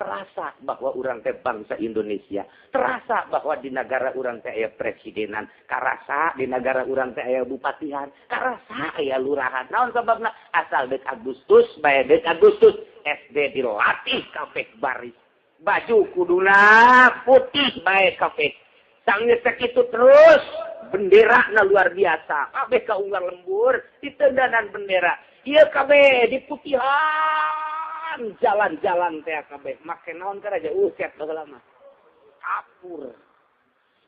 terasa bahwa orang teh bangsa Indonesia, terasa bahwa di negara orang teh aya presidenan, karasa di negara orang teh aya bupatian, karasa aya lurahan. Naon sababna? Asal dek Agustus, bae dek Agustus SD dilatih kabeh baris. Baju kuduna putih bae kabeh. Sanggeus sakitu terus benderana luar biasa. Kabeh kaunggal lembur ditendanan bendera. Ieu kabeh diputihan jalan-jalan teh kabeh. Make naon ka raja uset baheula mah. Kapur.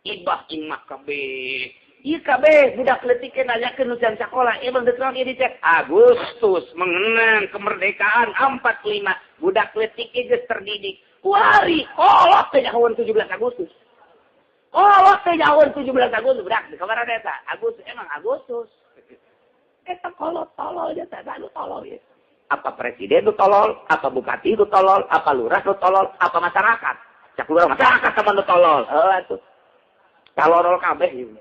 Ibah imah kabeh. Ieu kabeh budak leutik ke nanyakeun ujian sakola. Ieu beungeut naon ieu dicek. Agustus mengenang kemerdekaan 45. Budak leutik geus terdidik. Kuari kolot teh nyahoeun 17 Agustus. Oh, teh jauh 17 Agustus berak di kamar eta. Agustus emang Agustus. Eta kolot tolol dia teh tolol ya. Apa presiden itu tolol, apa bupati itu tolol, apa lurah itu tolol, apa masyarakat. Cak lurah masyarakat teman itu tolol. Atuh. Talorol kabeh ieu.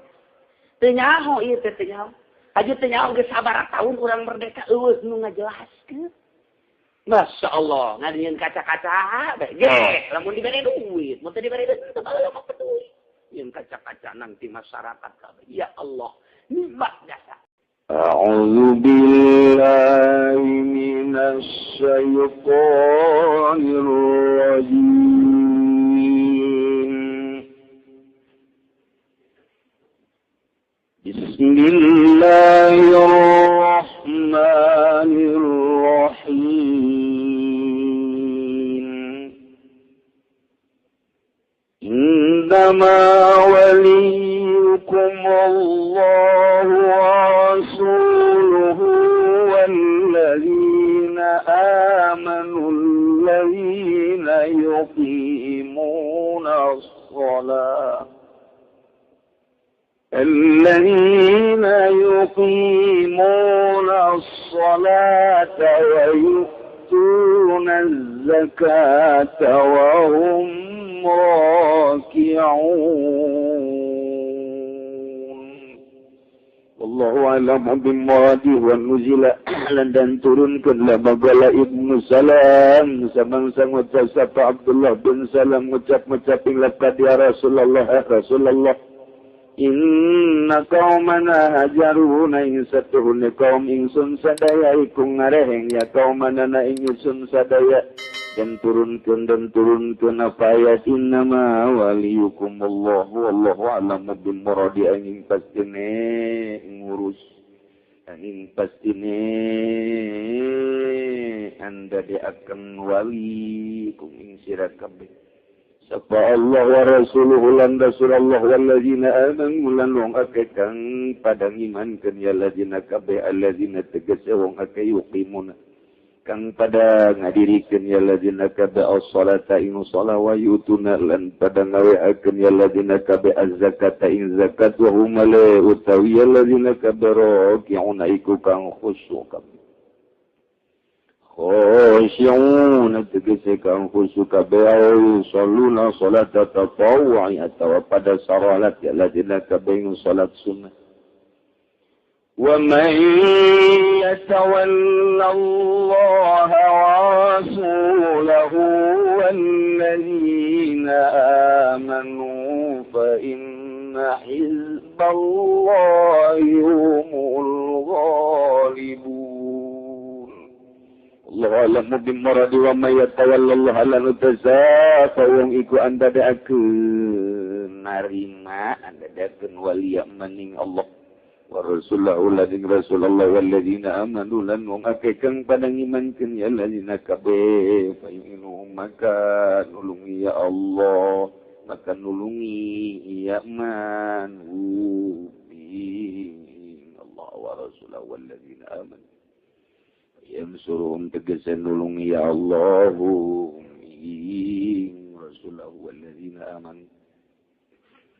Teu nyaho ieu teh teu nyaho. Aju teu nyaho geus sabaraha taun urang merdeka eueus nu ngajelaskeun. Masya Allah, ngadieun kaca-kaca, ge, lamun dibere duit, mun teu dibere duit teu bakal peduli. Yang kaca-kaca nanti masyarakat kabeh. Ya Allah, nikmat jasa. A'udzu billahi minasy syaithanir rajim. Bismillahirrahmanirrahim. إنما وليكم الله ورسوله والذين آمنوا الذين يقيمون الصلاة ويؤتون الزكاة وهم راكعون. Wallahu a'lam bimuradi wa nuzila dan turunkan labagala Ibnu Salam samangsa ngucap sapa Abdullah bin Salam ngucap-ngucap lapad ya Rasulullah inna qaumana hajaruna ing satuhune kaum ingsun sadaya iku ngareheng ya qaumana ingsun sadaya dan turunkeun apa ayat innama waliyukum Allah wallahu a'lamu bil muradi angin pastine ngurus angin pastine anda diakan wali kum ing sira kabeh sapa Allah wa rasuluhu lan rasulullah walladzina amanu lan wong akeh kang padang imankeun ya ladzina kabeh alladzina tegese wong akeh yuqimuna kang pada ngadirikeun ya ladzina kabeh as-salata ing shalah wa yutuna lan pada ngaweakeun ya ladzina kabeh az-zakata ing zakat wa hum la utawi ya ladzina kabeh raki'una iku kang khusyuk khushyun tegese kang khusyuk kabeh saluna salata tatawwu'i atawa pada salat ya ladzina kabeh ing salat sunnah. وَمَنْ يَتَوَلَّ اللَّهَ وَرَسُولَهُ وَالَّذِينَ آمَنُوا فَإِنَّ حِزْبَ اللَّهِ هُمُ الْغَالِبُونَ. Allah a'lamu bimuradi wa may yatawalla Allah lan utasafa wong iku anda daakeun narima anda daakeun waliya maning Allah. Wa rasulahu lading rasulullah walladzina amanu lan wong akeh kang padang imankeun ya ladzina kabeh fayu'inu maka nulungi ya Allah maka nulungi ya man Allah wa rasulahu walladzina amanu yansuruhum tegese nulungi ya Allah rasulahu walladzina amanu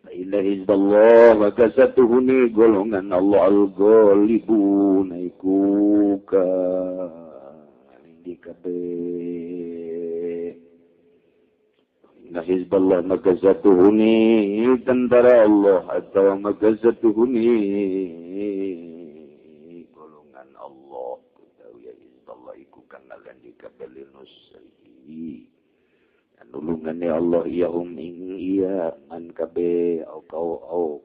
Inna hizballah maka satuhuni golongan Allah al-ghalibun iku ka kabeh. Inna hizballah maka satuhuni tentara Allah atau maka satuhuni golongan Allah utawi hizballah iku kang ngalandi kabeh nusri. Nulungan ya Allah iyahum ing iya man kabe au kau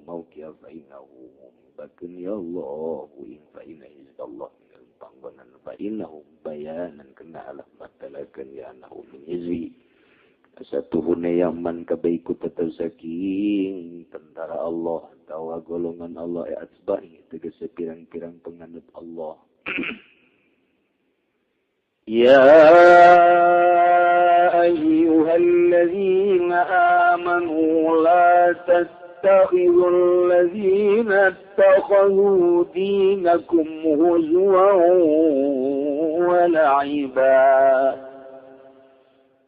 mau kia fa innahu bakun ya Allah ing fa inna Allah panggonan fa innahu bayanan kena alah matalakan ya annahu min izwi satuhune yang man kabe ikut saking tentara Allah tawa golongan Allah ya atsbahi tegese pirang-pirang penganut Allah. Ya ayyuhalladzina amanu la tattakhidhul ladzina ittakhadhu dinakum huzwan wa la'iban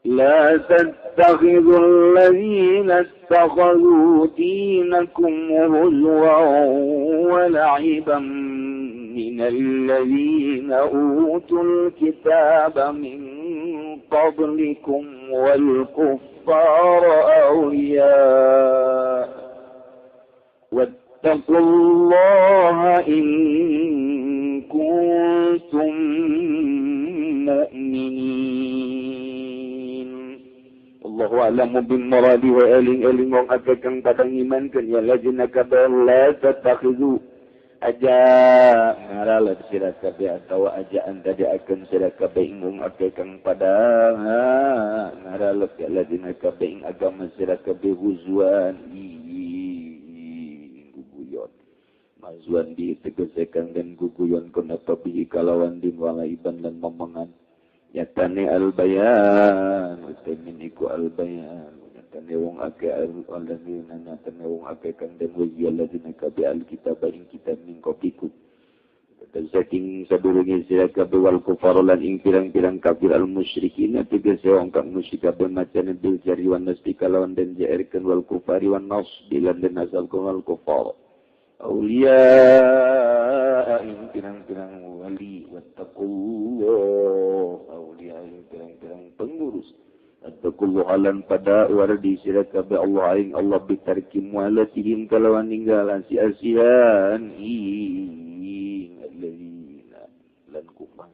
لا تتخذوا الذين اتخذوا دينكم هزوا ولعبا من الذين أوتوا الكتاب من قبلكم والكفار أولياء واتقوا الله إن كنتم مؤمنين. Allahu a'lamu bimuradi wa eling-eling wong akeh kang padang iman kan ya lajina kabeh la tatakhizu aja ngaralat sira kabeh atawa aja anda diakeun sira kabeh wong akeh kang padang ngaralat ya lajina kabeh ing agama sira kabeh huzwan guguyon mazwan di tegesekan dan guguyon kuna pabihi kalawan din wala iban lan momongan yatane al-bayan utamin iku al-bayan yatane wong ake al-ladina yatane wong ake kang den wajiyalladina kabi al-kitab ing kitab min kopiku saking sadurunge sira kabeh wal kufar lan ing pirang-pirang kafir al-musyrikin tegese wong kang musyrik kabeh macane bil jari wan nasbi kalawan den jairkeun wal kufari wan nasbi lan den asal wal kufar auliya ing pirang-pirang wali wattaqullah auliya ing pirang-pirang pengurus wattaqullah halan pada wardi sira kabeh Allah ing Allah bitarki mualatihim kalawan ninggalan si asian ing alladzina lan kufar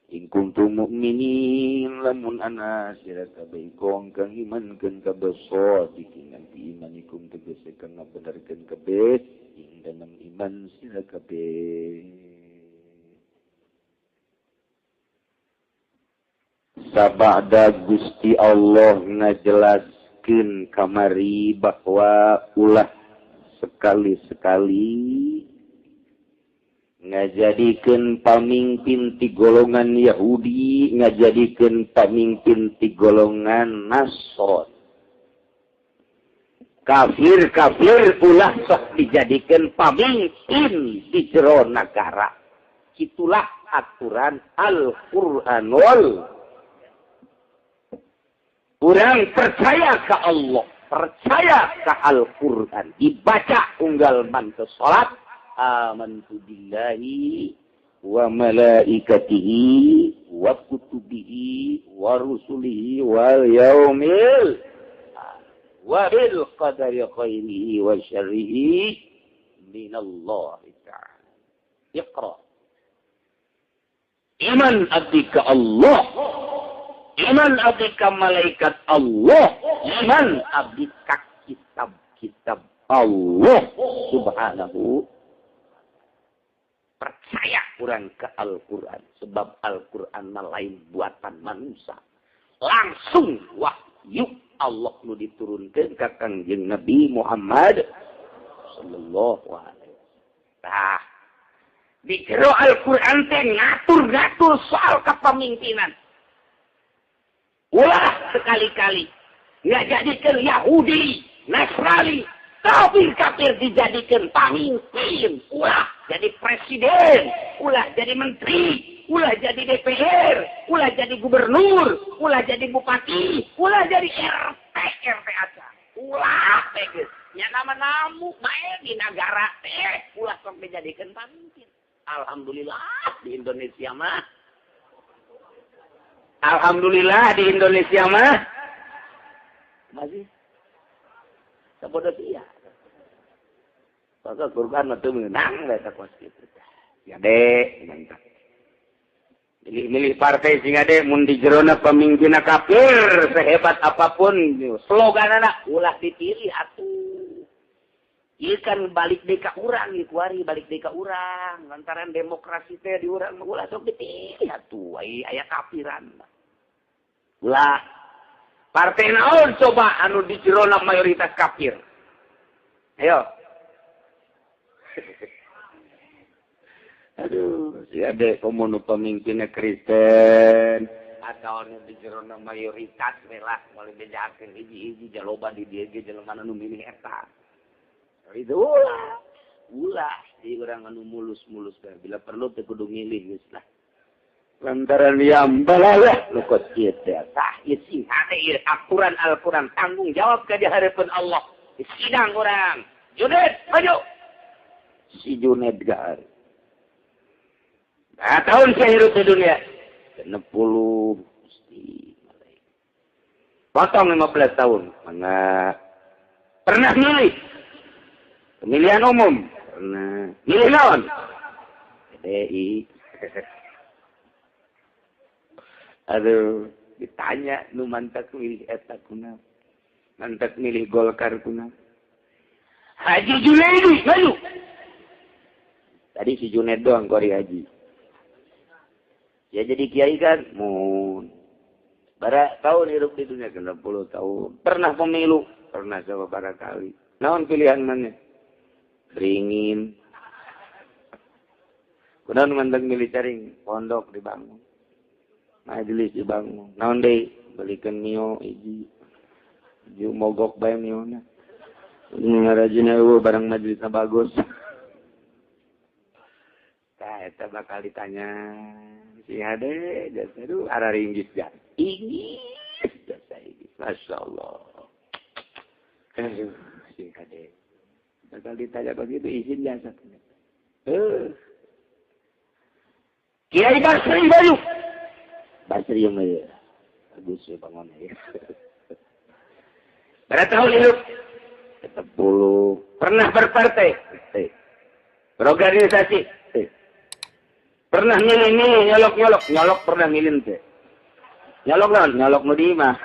in kuntum mu'minin lamun ana sira kabeh kong kang imankeun kabeh shadiqin anti imanikum tegese kang ngabenarkeun kabeh ing dalam iman sira kabeh. Sabada Gusti Allah ngajelaskeun kamari bahwa ulah sekali-sekali ngajadikeun pamimpin ti golongan Yahudi, ngajadikeun pamimpin ti golongan Nasrani. Kafir-kafir ulah sok dijadikan pamimpin di jero negara. Itulah aturan Al-Qur'anul. Urang percaya ke Allah, percaya ke Al-Qur'an, dibaca unggal mantu salat, amantu billahi wa malaikatihi wa kutubihi wa rusulihi wal yaumil wa bil qadari khairihi wa syarrihi minallahi ta'ala. Iqra. Iman abdi ka Allah, iman abdi ka malaikat Allah, iman abdi ka kitab-kitab Allah subhanahu. Percaya kurang ke Al-Quran, sebab Al-Quran lain buatan manusia. Langsung wahyu Allah nu diturunkeun ka Kangjeng Nabi Muhammad sallallahu alaihi wasallam. Nah, di jero Al-Qur'an teh ngatur-ngatur soal kepemimpinan. Ulah sekali-kali nggak jadikan Yahudi, Nasrani, kafir-kafir dijadikan pemimpin. Ulah jadi presiden, ulah jadi menteri, ulah jadi DPR, ulah jadi gubernur, ulah jadi bupati, ulah jadi RT aja. Ulah teh nya nama-namu bae di negara teh ulah sok dijadikan pemimpin. Alhamdulillah di Indonesia mah. Alhamdulillah di Indonesia mah masih sabodo sia. Maka Quran mah teu meunang eta kos kitu. Ya dek, mantap. Milih-milih partai singa deh mun di jerona pemimpinna kafir sehebat apapun sloganana ulah dipilih atuh. Ieu kan balik deui ka urang ieu kuari balik deui ka urang lantaran demokrasi teh di urang ulah sok dipilih atuh aya kafiran. Ulah partai naon coba anu di jerona mayoritas kafir. Ayo. Aduh, si ade komono pemimpinnya Kristen atau anu di jerona mayoritas lah mulai bejakeun hiji-hiji jaloba di dieu ge jelema anu milih eta. Itu ulah di urang anu mulus-mulus bae bila perlu teu kudu milih geus lah. Lantaran yambalalah nu kos kieu teh tah ieu sing hate ieu aturan Al-Qur'an tanggung jawab ka di hareupeun Allah. Sidang urang. Junaid, maju. Si Junaid gaar. Tahun saya hidup di dunia 60 mesti potong 15 tahun mana pernah milih pemilihan umum pernah milih naon PDI aduh ditanya nu mantak milih eta kuna mantak milih Golkar kuna Haji Junaidi maju tadi si Junaid doang kori haji. Ya jadi kiai kan, bara tahun hidup di dunia 60 tahun. Pernah pemilu, pernah beberapa kali. Naon pilihan mana? Beringin. Kunaon mandang milih caring, pondok dibangun. Majelis dibangun. Naon deui? Belikeun mio hiji. Ju mogok bae miona. Ngarajina eueuh barang majelisna bagus. Tah eta bakal ditanya si hade jasa aduh ara ringgis jan inggis jasa ini masyaallah si hade bakal ditanya begitu izin jasa Kiai Basri Bayu Basri yang ya bagus ya bangun ya berapa tahun hidup 70 pernah berpartai berorganisasi pernah milih nyolok pernah milih teh nyolok nu di imah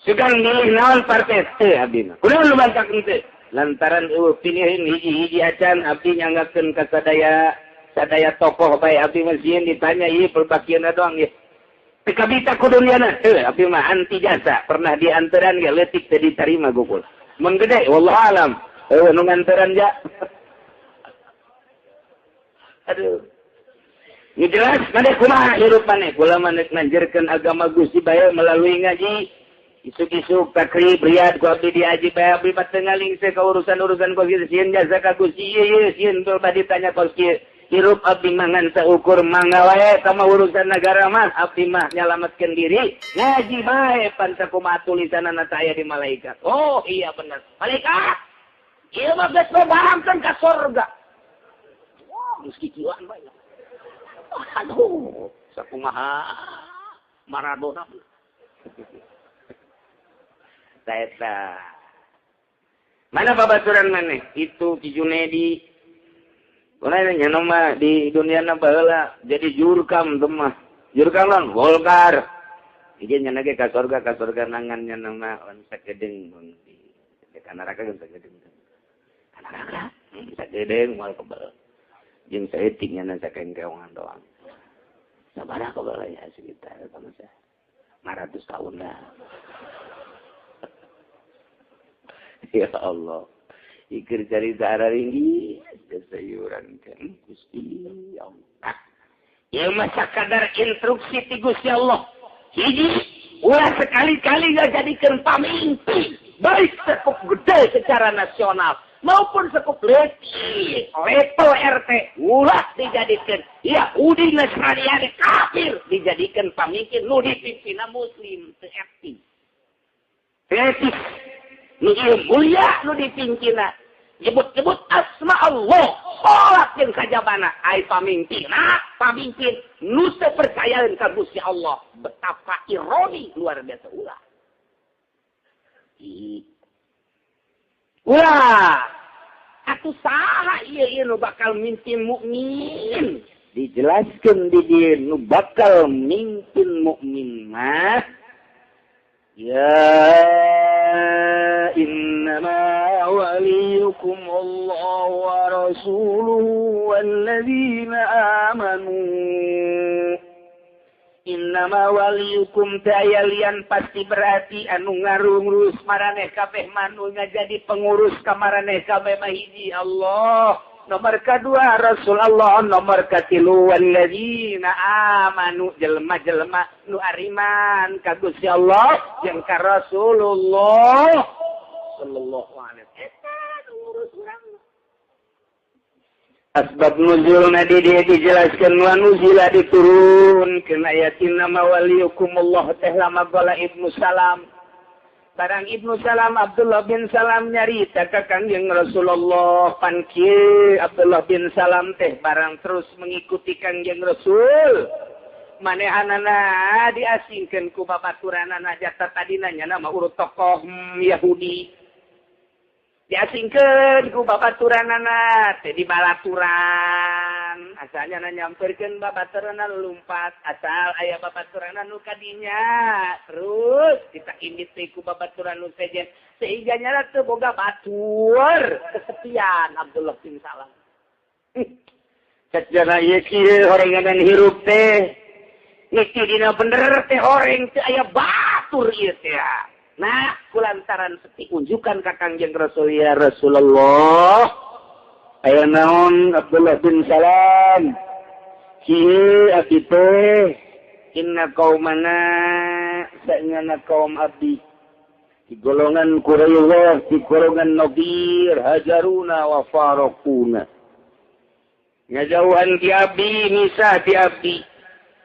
sudah milih naon partai teh abdi mah kunaon lu bantak teh lantaran pilihan hiji-hiji acan abdi nyanggakeun ka sadaya tokoh bae abdi mah sieun ditanya ieu perbakieuna doang ieu teu kabita ku duniana teu abdi mah anti jasa pernah dianteran ge leutik teu ditarima gukul mun gede wallahu alam nu nganteran ja aduh. Ini jelas, mana kumaha hirup mana? Kula mana nanjarkan agama Gusti Bae melalui ngaji. Isuk-isuk takrib riyad ku abdi di haji bae abdi patengaling se ka urusan-urusan kau kieu sieun jasa ka Gusti ieu sieun teu bade tanya kau kieu. Hirup abdi mangan saukur mangga wae sama urusan negara mah abdi mah nyalametkeun diri. Ngaji bae pan sakumaha tulisanana aya di malaikat. Oh iya benar. Malaikat. Ieu mah geus babahamkeun ka surga. Meski kieuan bae. Aduh, sakumaha Maradona. Taeta. Mana babaturan maneh? Itu Ki Junaidi. Kuna nya nama di dunia na baheula jadi jurkam teh mah. Jurkam lan Golkar. Ieu nya ge ka surga nangannya nama on sakedeng di kana neraka geus sakedeng. Kana neraka sakedeng moal kebal. Jeung saeutiknya na sakengkeongan doang. Sabaraha kebal ya sekitar sama saya. 500 tahun lah. Ya Allah. Ikir cerita arah ringgi. Sayuran kan. Gusti Allah. Ya masa kadar instruksi ti Gusti Allah. Hiji. Ulah sekali-kali gak jadikan pamimpin. Baik sekup gede secara nasional. Maupun sekup level RT. Ulah dijadikan. Yahudi Nasrani kafir. Dijadikan pamimpin. Nu dipimpin muslim. Teetis. Teetis. Nu mulia nu dipimpinna. Nyebut-nyebut asma Allah. Sholat yang kajabana. Ay pamimpin. Pamimpin. Nu percayain ka Gusti Allah. Betapa ironi luar biasa ulah. Ulah. Atuh saha ieu nu bakal mimpin mukmin? Dijelaskeun di dieu nu bakal mimpin mukmin mah ya innama waliyukum Allah wa rasuluhu walladzina amanu. Innama waliyukum tayalian pasti berarti anu ngarurus maraneh kabeh manu jadi pengurus ka maraneh kabeh mah hiji Allah. Nomor kedua Rasulullah, nomor katilu walladzina amanu jelema-jelema nu ariman ka Gusti Allah jeung ka Rasulullah sallallahu alaihi wasallam. Eta ngurus urang. Asbab nuzulna di dia dijelaskan wa nuzila diturunkeun ayatina mawaliyukumullah teh lama bala Ibnu Salam. Barang Ibnu Salam Abdullah bin Salam nyarita ka Kangjeng Rasulullah pan kieu Abdullah bin Salam teh barang terus mengikuti Kangjeng Rasul. Manehanana diasingkeun ku babaturanana jata tadina nya nama urut tokoh Yahudi. Diasingkeun ku babaturanana teh di balaturan asalnya nyamperkeun babaturanana lumpat asal aya babaturanana nu kadinya terus kita indit ku babaturan nu sejen sehingga nyala teu boga batur kesepian Abdullah bin Salam. Sajana ieu kieu horenganan hirup teh ngiki dina bener teh horeng teh aya batur ieu teh. Nah, kulantaran sepi unjukan ka Kangjeng Rasul ya Rasulullah. Aya naon Abdullah bin Salam? Kieu abi teh inna qaumana saengana kaum abdi. Di golongan Quraisy, di golongan Nadir, hajaruna wa faraquna. Ngajauhan di abdi, misah di abdi.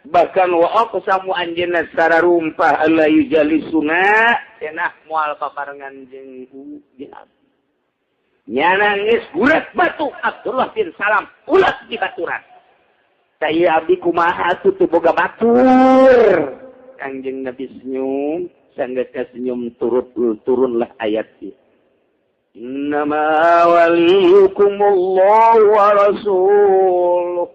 Bahkan wa aqsamu anjeunna secara rumpah alla yujalisuna cenah moal paparengan jeung di abdi. Nyana geus gurat batu Abdullah bin Salam ulat di baturan. Saya abdi kumaha atuh teu boga batur. Kangjeng Nabi senyum, sanggeus senyum turunlah ayat ieu. Innama waliyukumullah wa rasuluh.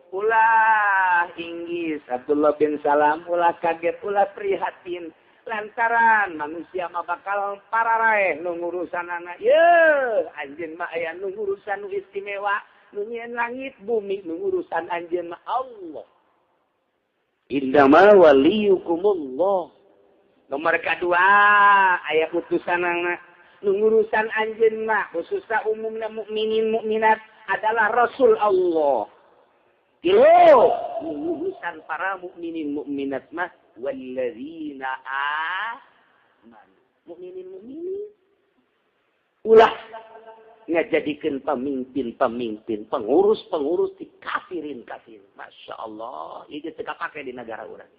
Ulah inggis Abdullah bin Salam ulah kaget ulah prihatin lantaran manusia mah bakal pararaeh nu ngurusanana ye anjeun mah aya nu ngurusan nu istimewa nu nyieun langit bumi nu ngurusan anjeun mah Allah. Innama waliyukumullah. Nomor kedua aya utusanana nu ngurusan anjeun mah khususna umumna mukminin mukminat adalah Rasul Allah. Kilo urusan para mukminin mukminat mah walladzina amanu. Mukminin ulah ngajadikeun pemimpin, pengurus di kafirin. Masya Allah, ieu teu kapake di negara urang.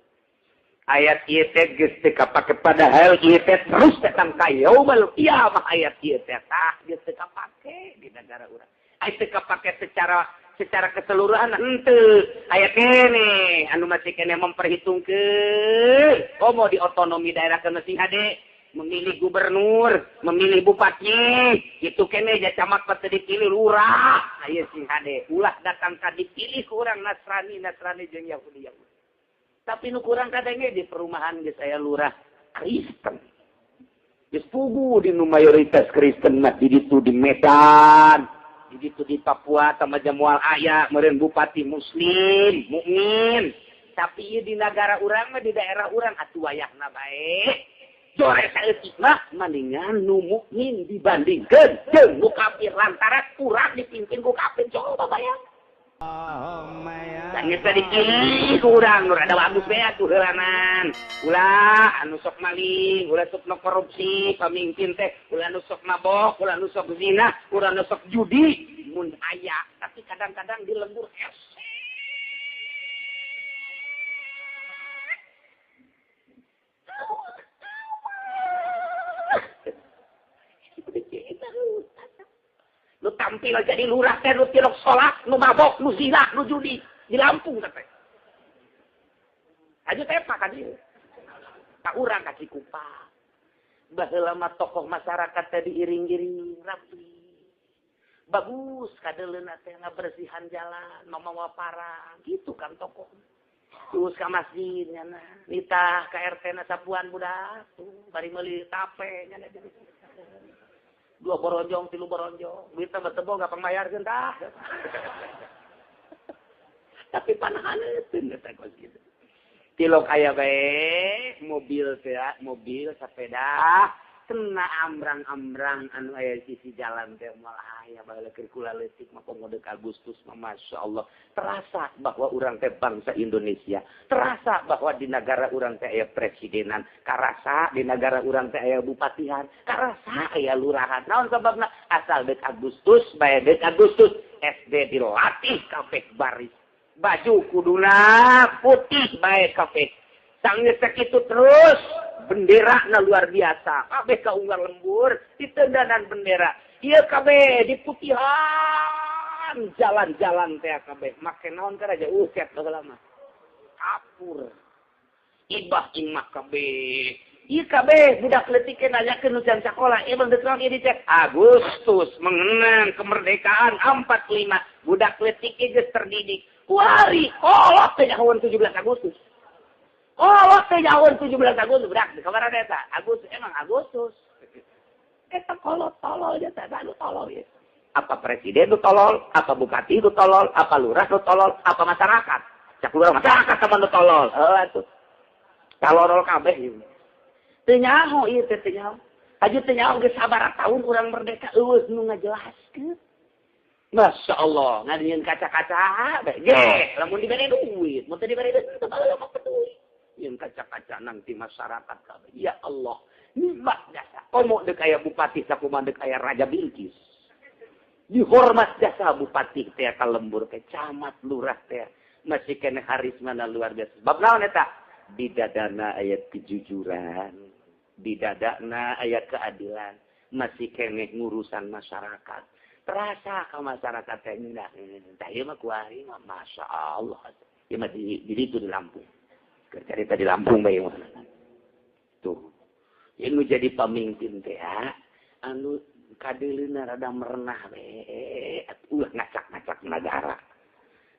Ayat ieu teh geus teu kapake padahal ieu teh terus datang ka yaumul qiyamah ayat ieu teh tah geus teu kapake di negara urang. Aya teu kapake secara keseluruhan henteu aya kene anu masih kene memperhitungkeun mau di otonomi daerah kana sing hade memilih gubernur memilih bupati itu kene ja camat teu dipilih lurah aya sing hade ulah datang ka dipilih ku urang Nasrani jeung Yahudi tapi nu kurang kadenge di perumahan geus aya lurah Kristen geus pugu di nu mayoritas Kristen mah di ditu di Medan di situ di Papua sama jamual aya meureun bupati muslim mukmin tapi ieu di negara urang mah di daerah urang atuh wayahna bae jore saeutik mah mendingan nu mukmin dibandingkeun jeung nu kafir lantaran urang dipimpin ku kafir coba bayang dan geus dipilih ku urang nu rada bagus bae atuh heulanan ulah anu sok maling ulah sok korupsi pamimpin teh ulah anu sok mabok ulah anu sok zina ulah anu sok judi mun aya tapi kadang-kadang di lembur ese lu tampil jadi lurah teh lu tilok salat nu mabok nu zina nu judi di Lampung teh aju tepa ka dieu ka urang ka Cikupa baheula mah tokoh masyarakat teh diiring-iring rapi bagus kadeleuna teh ngabersihan jalan mamawa parang gitu kan toko terus ka masjid nya nitah ka RT na sapuan budak tuh bari meuli tape nya 2 boronjong 3 boronjong duit teh tebol gak pangmayarkeun tah tapi panahan euteun eta kos kitu tilok aya bae mobil sepeda kena ambrang-ambrang anu aya sisi jalan teh malah aya bae keur kula leutik mah pengode Agustus mah masyaallah terasa bahwa urang teh bangsa Indonesia terasa bahwa di negara urang teh aya presidenan karasa di negara urang teh aya bupatihan karasa aya lurahan naon sababna asal deuk Agustus bae deuk Agustus SD dilatih kabeh baris baju kuduna putih bae kabeh sanggeus sakitu terus bendera na luar biasa kabeh kaunggal lembur ditendanan bendera ieu kabeh diputihan jalan-jalan teh kabeh make naon ka raja uset baheula mah kapur ibah imah kabeh ieu kabeh budak leutik nanyakeun nu can sakola ieu mah deuk ieu dicek Agustus mengenang kemerdekaan 45 budak leutik geus terdidik kuari kolot teh nyahoeun 17 Agustus oh, teh jauh 17 Agustus berak di kamar eta. Agustus emang Agustus. Eta kolot tolol aja teh, anu tolol ya. Apa presiden itu tolol, apa bupati itu tolol, apa lurah itu tolol, apa masyarakat. Cak lurah masyarakat sama itu tolol. Atuh. Talorol kabeh ieu. Teu nyaho ieu teh teu nyaho. Aju teu nyaho geus sabaraha taun urang merdeka eueus nu ngajelaskeun. Masya Allah, ngadieun kaca-kaca, ge, lamun dibere duit, mun teu dibere duit teu baheula peduli. Yang kaca-kaca nanti masyarakat kabeh. Ya Allah, nikmat jasa. Komo deuk aya bupati sakumaha deuk aya Raja Bilqis. Dihormat jasa bupati teh ka lembur teh camat lurah teh masih kene harismana luar biasa. Bab naon eta? Di dadana aya kejujuran, di dadana aya keadilan, masih kene ngurusan masyarakat. Terasa ka masyarakat teh ngindah. Tah ieu mah kuari mah masyaallah. Ieu mah di ditu di Lampung. Cerita di Lampung bae mah. Tuh. Inu jadi pemimpin teh anu kadeleuna rada merenah we. Ulah ngacak-ngacak negara.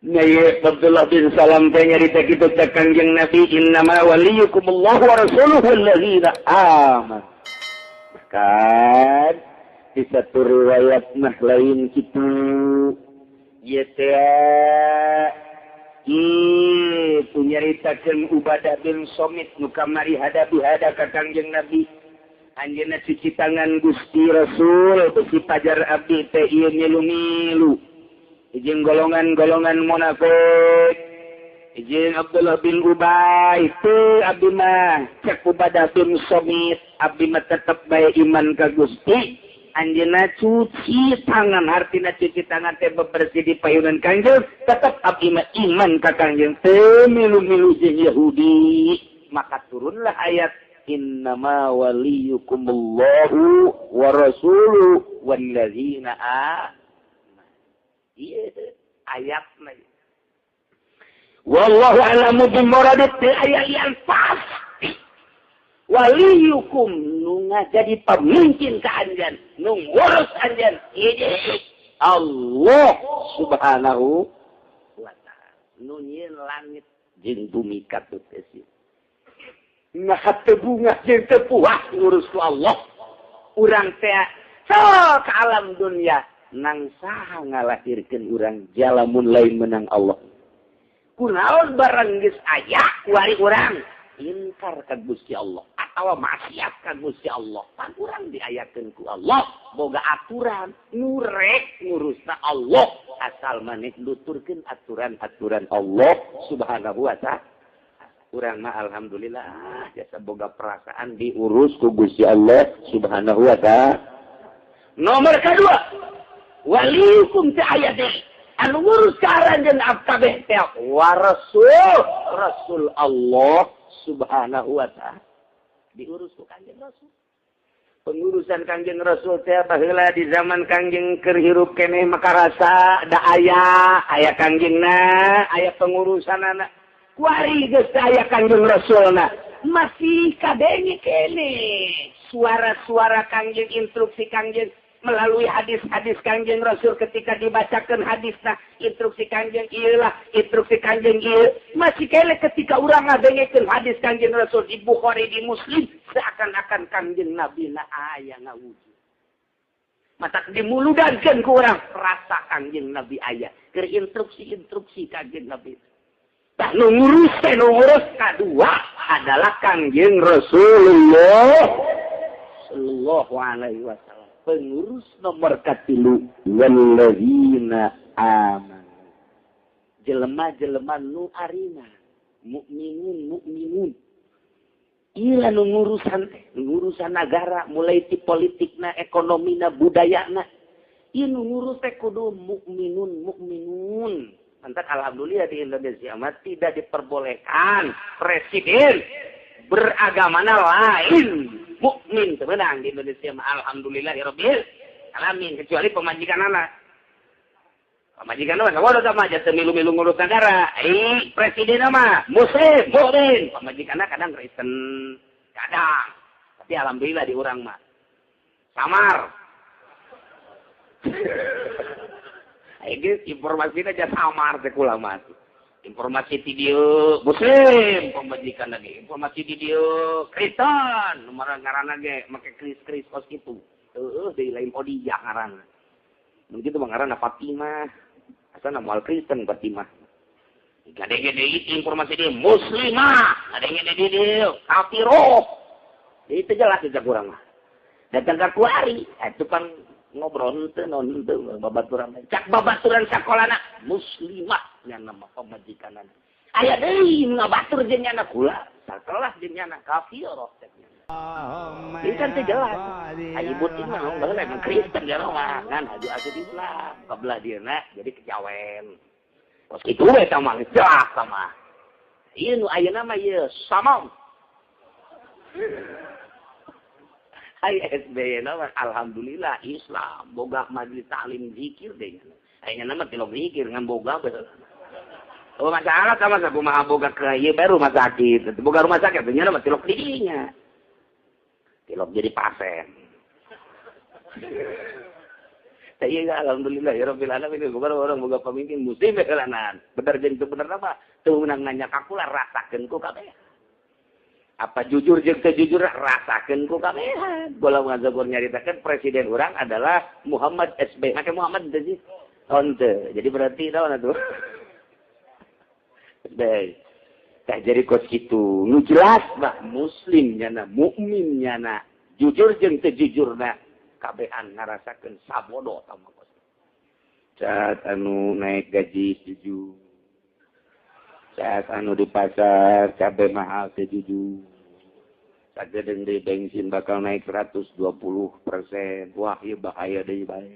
Nyai Abdullah bin Salam teh nyarita kitu ka Kangjeng Nabi innama waliyukumullahu wa rasuluhu allazina aman. Kan di satu riwayat mah lain kitu. Ieu teh punyaritakeun Ubadah bin Somit nu kamari hada-hada ka Kangjeng Nabi. Anjeunna cuci tangan Gusti Rasul beuki pajar abdi teh ieu milu-milu. Izin golongan-golongan munafik. Izin Abdullah bin Ubay teu abdi mah cek Ubadah bin Somit abdi mah tetep bae iman ka Gusti. Anjeunna cuci tangan artina cuci tangan teh bebersih di payunan Kangjeng tetep abdi mah iman ka Kangjeng teu milu-milu jeung Yahudi maka turunlah ayat innama waliyukumullahu wa rasuluhu wallazina ieu ayatna wallahu a'lamu bimuradik teu aya lian pasti waliyukum nu jadi pemimpin ka anjeun nu ngurus anjeun ieu Allah subhanahu wa ta'ala nu nyieun langit jeung bumi katut teh nah teu bungah jeung teu puas ngurus ku Allah urang teh sok alam dunia nang saha ngalahirkeun urang jalamun lain menang Allah kunaon barang geus aya kuari urang ingkar ka Gusti Allah atawa maksiat ka Gusti Allah pan urang diayakeun ku Allah boga aturan nurek ngurusna Allah asal maneh nuturkeun aturan-aturan Allah subhanahu wa ta'ala urang mah alhamdulillah jasa boga perasaan diurus ku Gusti Allah subhanahu wa ta'ala. Nomor kedua waliyukum teh aya teh anu ngurus karanjeun kabeh teh wa rasul Allah subhanahu wa ta'ala diurus ku Kangjeng Rasul. Pengurusan Kangjeng Rasul teh baheula di zaman Kangjeng keur hirup keneh makarasa da aya Kangjengna, aya pengurusanana. Kuari geus aya Kangjeng Rasulna. Masih kadenge keneh suara-suara Kangjeng, instruksi Kangjeng melalui hadis-hadis Kanjeng Rasul ketika dibacakan hadisna instruksi Kanjeng iyalah instruksi Kanjeng iya masih kele ketika orang ngadengekeun hadis Kanjeng Rasul di Bukhari di Muslim seakan-akan Kanjeng Nabi na aya ngawujud mata dimuludankeun ku urang rasa Kanjeng Nabi aya keur instruksi Kanjeng Nabi tah nu ngurus kadua adalah Kanjeng Rasulullah sallallahu alaihi wasallam pengurus nomor katilu walladzina amanu jelema-jelema nu arina mukminun ieu nu ngurusan negara mulai ti politikna ekonomina budayana ieu nu ngurus teh kudu mukminun mantap alhamdulillah di Indonesia mah tidak diperbolehkan presiden beragamana lain mukmin sebenarnya di Indonesia alhamdulillahirabbil alamin kecuali pemajikan anak kalau sama aja milu-milu ngurus negara presiden mah muslim mukmin pemajikan anak kadang Kristen kadang tapi alhamdulillah di urang mah samar ini informasinya aja samar teh kula mah informasi video muslim pembajikan lagi informasi video Kristen nomor ngaranna ge make kris kos kitu deui lain Odijah ngaranna begitu ngaranna Fatimah asana moal Kristen Fatimah gadege deui informasi dia muslimah gadege deui dia kafiroh itu jelas aja kurang mah datang ka kuari itu kan ngobrol non babaturan cak babaturan sakolana muslimah nya nama pemajikanan aya deui ngabatur jeung nya kula sakelah jeung nya kafir ini kan jelas aya butin mah baheula emang Kristen ya mah kan aju Islam kabelah dieuna jadi kejawen terus kitu we tah mah jelas sama ieu nu ayeuna mah ieu samong Hai SBY nama alhamdulillah Islam boga majelis taklim zikir deh. Ayeuna nama teu zikir ngan boga betul. Oh masalah sama sakumaha boga ke ieu baru rumah sakit. Boga rumah sakit teh nya mah tilok didinya. Tilok jadi pasien. Tapi alhamdulillah ya rabbil alamin boga orang boga pemimpin muslim belanan. Bener jeung teu bener mah teu meunang nanya ka kula rasakeun ku kabeh. Apa jujur jeung teu jujur rasakeun ku kabehan. Bola ngazabur nyaritakeun presiden urang adalah Muhammad SBY. Make Muhammad teh sih. Onte. Jadi berarti naon atuh? SBY. Tah jadi kos kitu. Nu jelas mah muslim nyana, mukmin nyana. Jujur jeung teu jujurna kabehan ngarasakeun sabodo tah mah kos. Saat anu naik gaji setuju. Saat anu di pasar cabai mahal setuju. Sagedeng di bensin bakal naik 120%. Wah, ieu bahaya deui bae.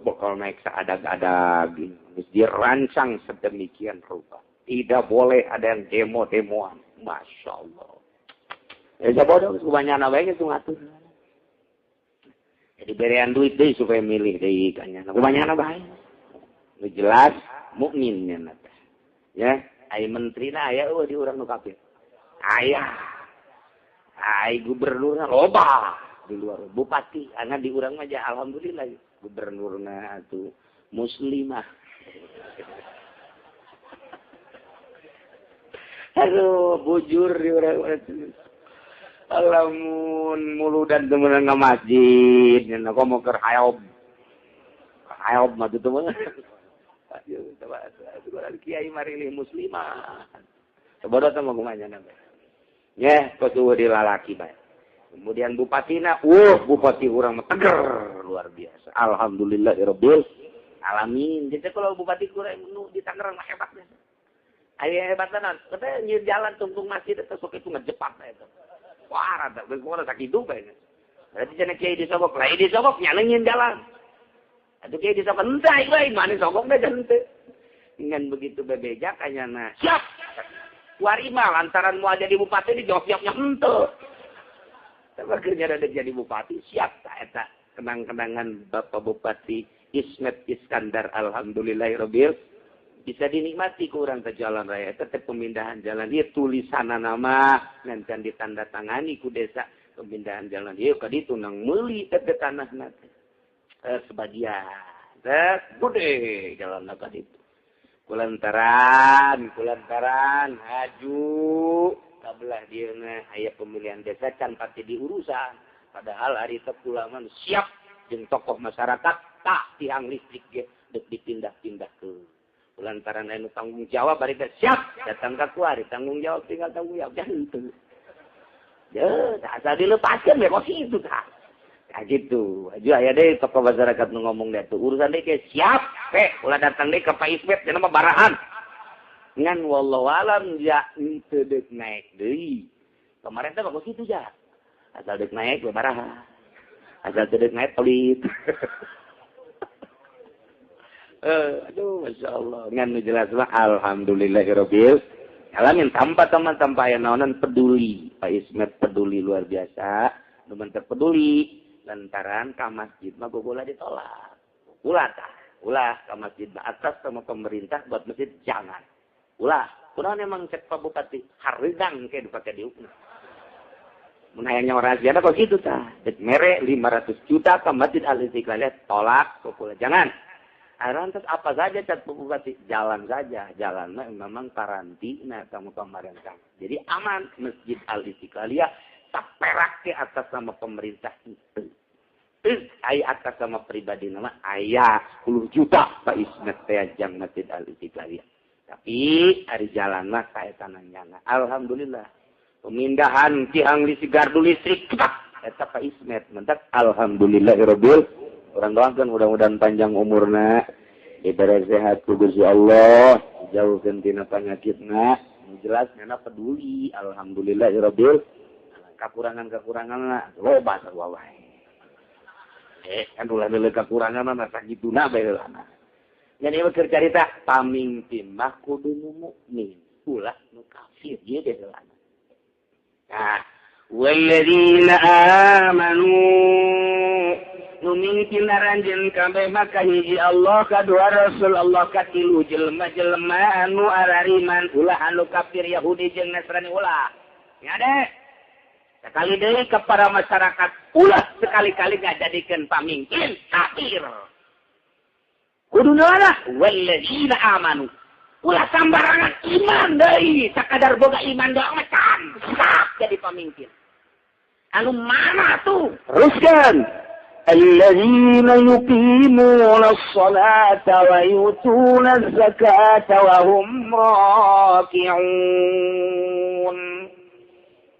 Bakal naik seadag-adag. Geus dirancang sedemikian rupa. Tidak boleh ada yang demo-demoan. Masya Allah. Ya sabodo kubanyana bae geus ngatur. Jadi berean duit deui supaya milih deui kanyana. Kubanyana bae. Nu jelas mukmin nya teh. Ya, ai menterina aya di urang nu kafir. Aya. Ai gubernurna loba di luar bupati ana di urang mah alhamdulillah gubernurna atuh muslimah. Aduh bujur di urang alamun muludan teu meunang ka masjid nya komo keur hayob mah teu mah. Aduh coba kiai marilih muslimah. Sabodo teh mah kumaha nya ya, kudu dilalaki bae. Kemudian bupatina, bupati urang teger luar biasa. Alhamdulillahirabbil alamin. Jadi kalau bupati kurang di Tangerang hebat ya. Aya hebatan, katanya nyieun jalan tungtung masjid eta sok itu ngejepat eta. Wah, rada beukona sakitu bae. Berarti cenah kiai disogok, lain disogok nya nyieun jalan. Atuh kiai disogok entah bae, mani sogok teh henteu. Dengan begitu bebejak kanyana. Siap. Warima lantaran mau jadi bupati di jawab-jawabnya henteu. Akhirnya ada jadi bupati siap tak eta kenang-kenangan Bapak Bupati Ismet Iskandar alhamdulillahirabbil bisa dinikmati ku urang teh jalan raya tetep pemindahan jalan ieu tulisanna nama ngan ditanda tangani ku desa pemindahan jalan ieu ka ditu nang meuli teh tanahna teh. Sebagian gede jalanna ka ditu. Kulantaran haju kabelah dieu aya pemilihan desa can pati diurusan. Padahal hari teu kulaman siap jeung tokoh masyarakat tak tiang listrik ge dek dipindah-pindahkeun. Lantaran anu tanggung jawab bari siap datang ka kuari tanggung jawab tinggal tanggung jawab jantu. Ya, asal dilepaskan ya kok gitu tah. Kayak gitu. Aju aya deui tokoh masyarakat nu ngomong dia tuh urusan deui ke siap, ulah datang deui ka Pak Ismet cenah mah barahan. Ngan wallahu alam ya teu deuk naik deui. Kemarin teh kok kitu ja. Asal deuk naik we barahan. Asal teu deuk naik pelit. Aduh, Masya Allah. Ngan jelas lah, alhamdulillahirobbil alamin. Tanpa teman tanpa yang naonan peduli. Pak Ismet peduli luar biasa. Teman terpeduli. Lantaran ke masjid mah bola ditolak. Ulah ke masjid atas sama pemerintah buat masjid jangan. Ulah. Kurang emang cek Pak Bupati haridang kayak dipakai diukna. Menayangnya orang Aziana kok gitu tah. Dek mere 500 juta ke masjid Al-Istiqlal tolak. Pokoknya jangan. Lantas apa saja cat bupati jalan saja, jalan memang karantina kamu pemerintah. Jadi aman Masjid Al-Istiqlaliyah tak perak ke atas sama pemerintah itu. Ayah atas sama pribadi nama ayah 10 juta Pak Ismet Teajang Masjid Al-Istiqlaliyah. Tapi hari jalan mah saya tanahnya. Alhamdulillah pemindahan tiang listrik gardu listrik eta Pak Ismet mentak alhamdulillahirabbil. Orang doakan mudah-mudahan panjang umurna, diberi sehat ku Gusti Allah, jauhkeun tina panyakitna. Jelas nyana peduli, alhamdulillahirabbil. Kakurangan-kakuranganna loba sarua wae. Kan ulah deuleu kakurangan mah sagituna bae heulana. Jadi keur carita pamimpin mah kudu nu mukmin, ulah nu kafir ieu teh heulana. Nah, walladzina amanu numimpin aranjeun kabeh maka hiji Allah kadua Rasul Allah katilu jelema-jelema anu arariman ulah anu kafir Yahudi jeung Nasrani ulah. Ya deh. Sekali deui kepada masyarakat ulah sekali-kali ngajadikeun pamimpin kafir. Kudu naon walladzina amanu. Ulah sambarangan iman deui, sakadar boga iman doang can sak jadi pamimpin. Anu mana tuh? Teruskan. الذين يقيمون الصلاة ويؤتون الزكاة وهم راكعون.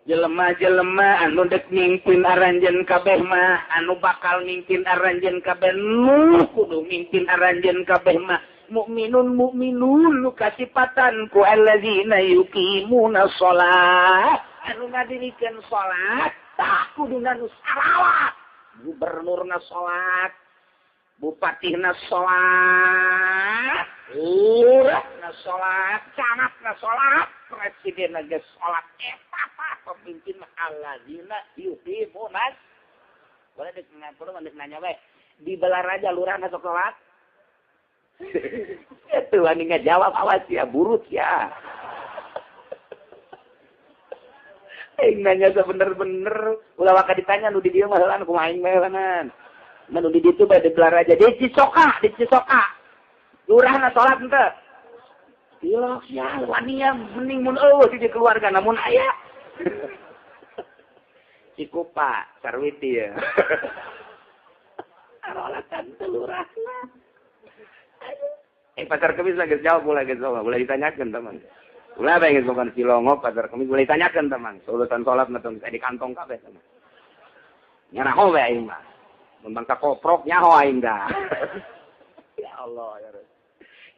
Jelema-jelema anu dek mimpin aranjeun kabeh mah, anu bakal mimpin aranjeun kabeh nu kudu mimpin aranjeun kabeh mah mukminun nu kasipatan ku alladzina yuqimuna shalah. Anu ngadirikeun salat tah kuduna nu salawat. Gubernurna sholat, bupatihna sholat, lurahna sholat, camatna sholat, presidenna ge sholat. Apa pemimpin alladzina yuqimuna. Boleh dek nanya we, di Balaraja lurahna sok sholat? Itu ani ngajawab awas ya, burut ya. Nanya sebener-bener, ulah waka ditanya nu di dieu mah heulan kumaha aing mah heulanan. Nu di ditu bae digelar aja di Cisoka. Lurahna salat henteu. Ieu sia waninya mending mun eueuh di keluarga namun aya. Cikupa, Sarwiti ya. Arolatan teh lurahna. Pasar Kemis lagi jawab boleh ditanyakan teman. Ulah pengen bukan Cilongok, Pasar Kemis boleh tanyakan teman. Urusan sholat nanti bisa di kantong kabeh teman. Nyaraho we aing mah. Mun bangka koprok nyaho aing dah. Ya Allah ya Rabb.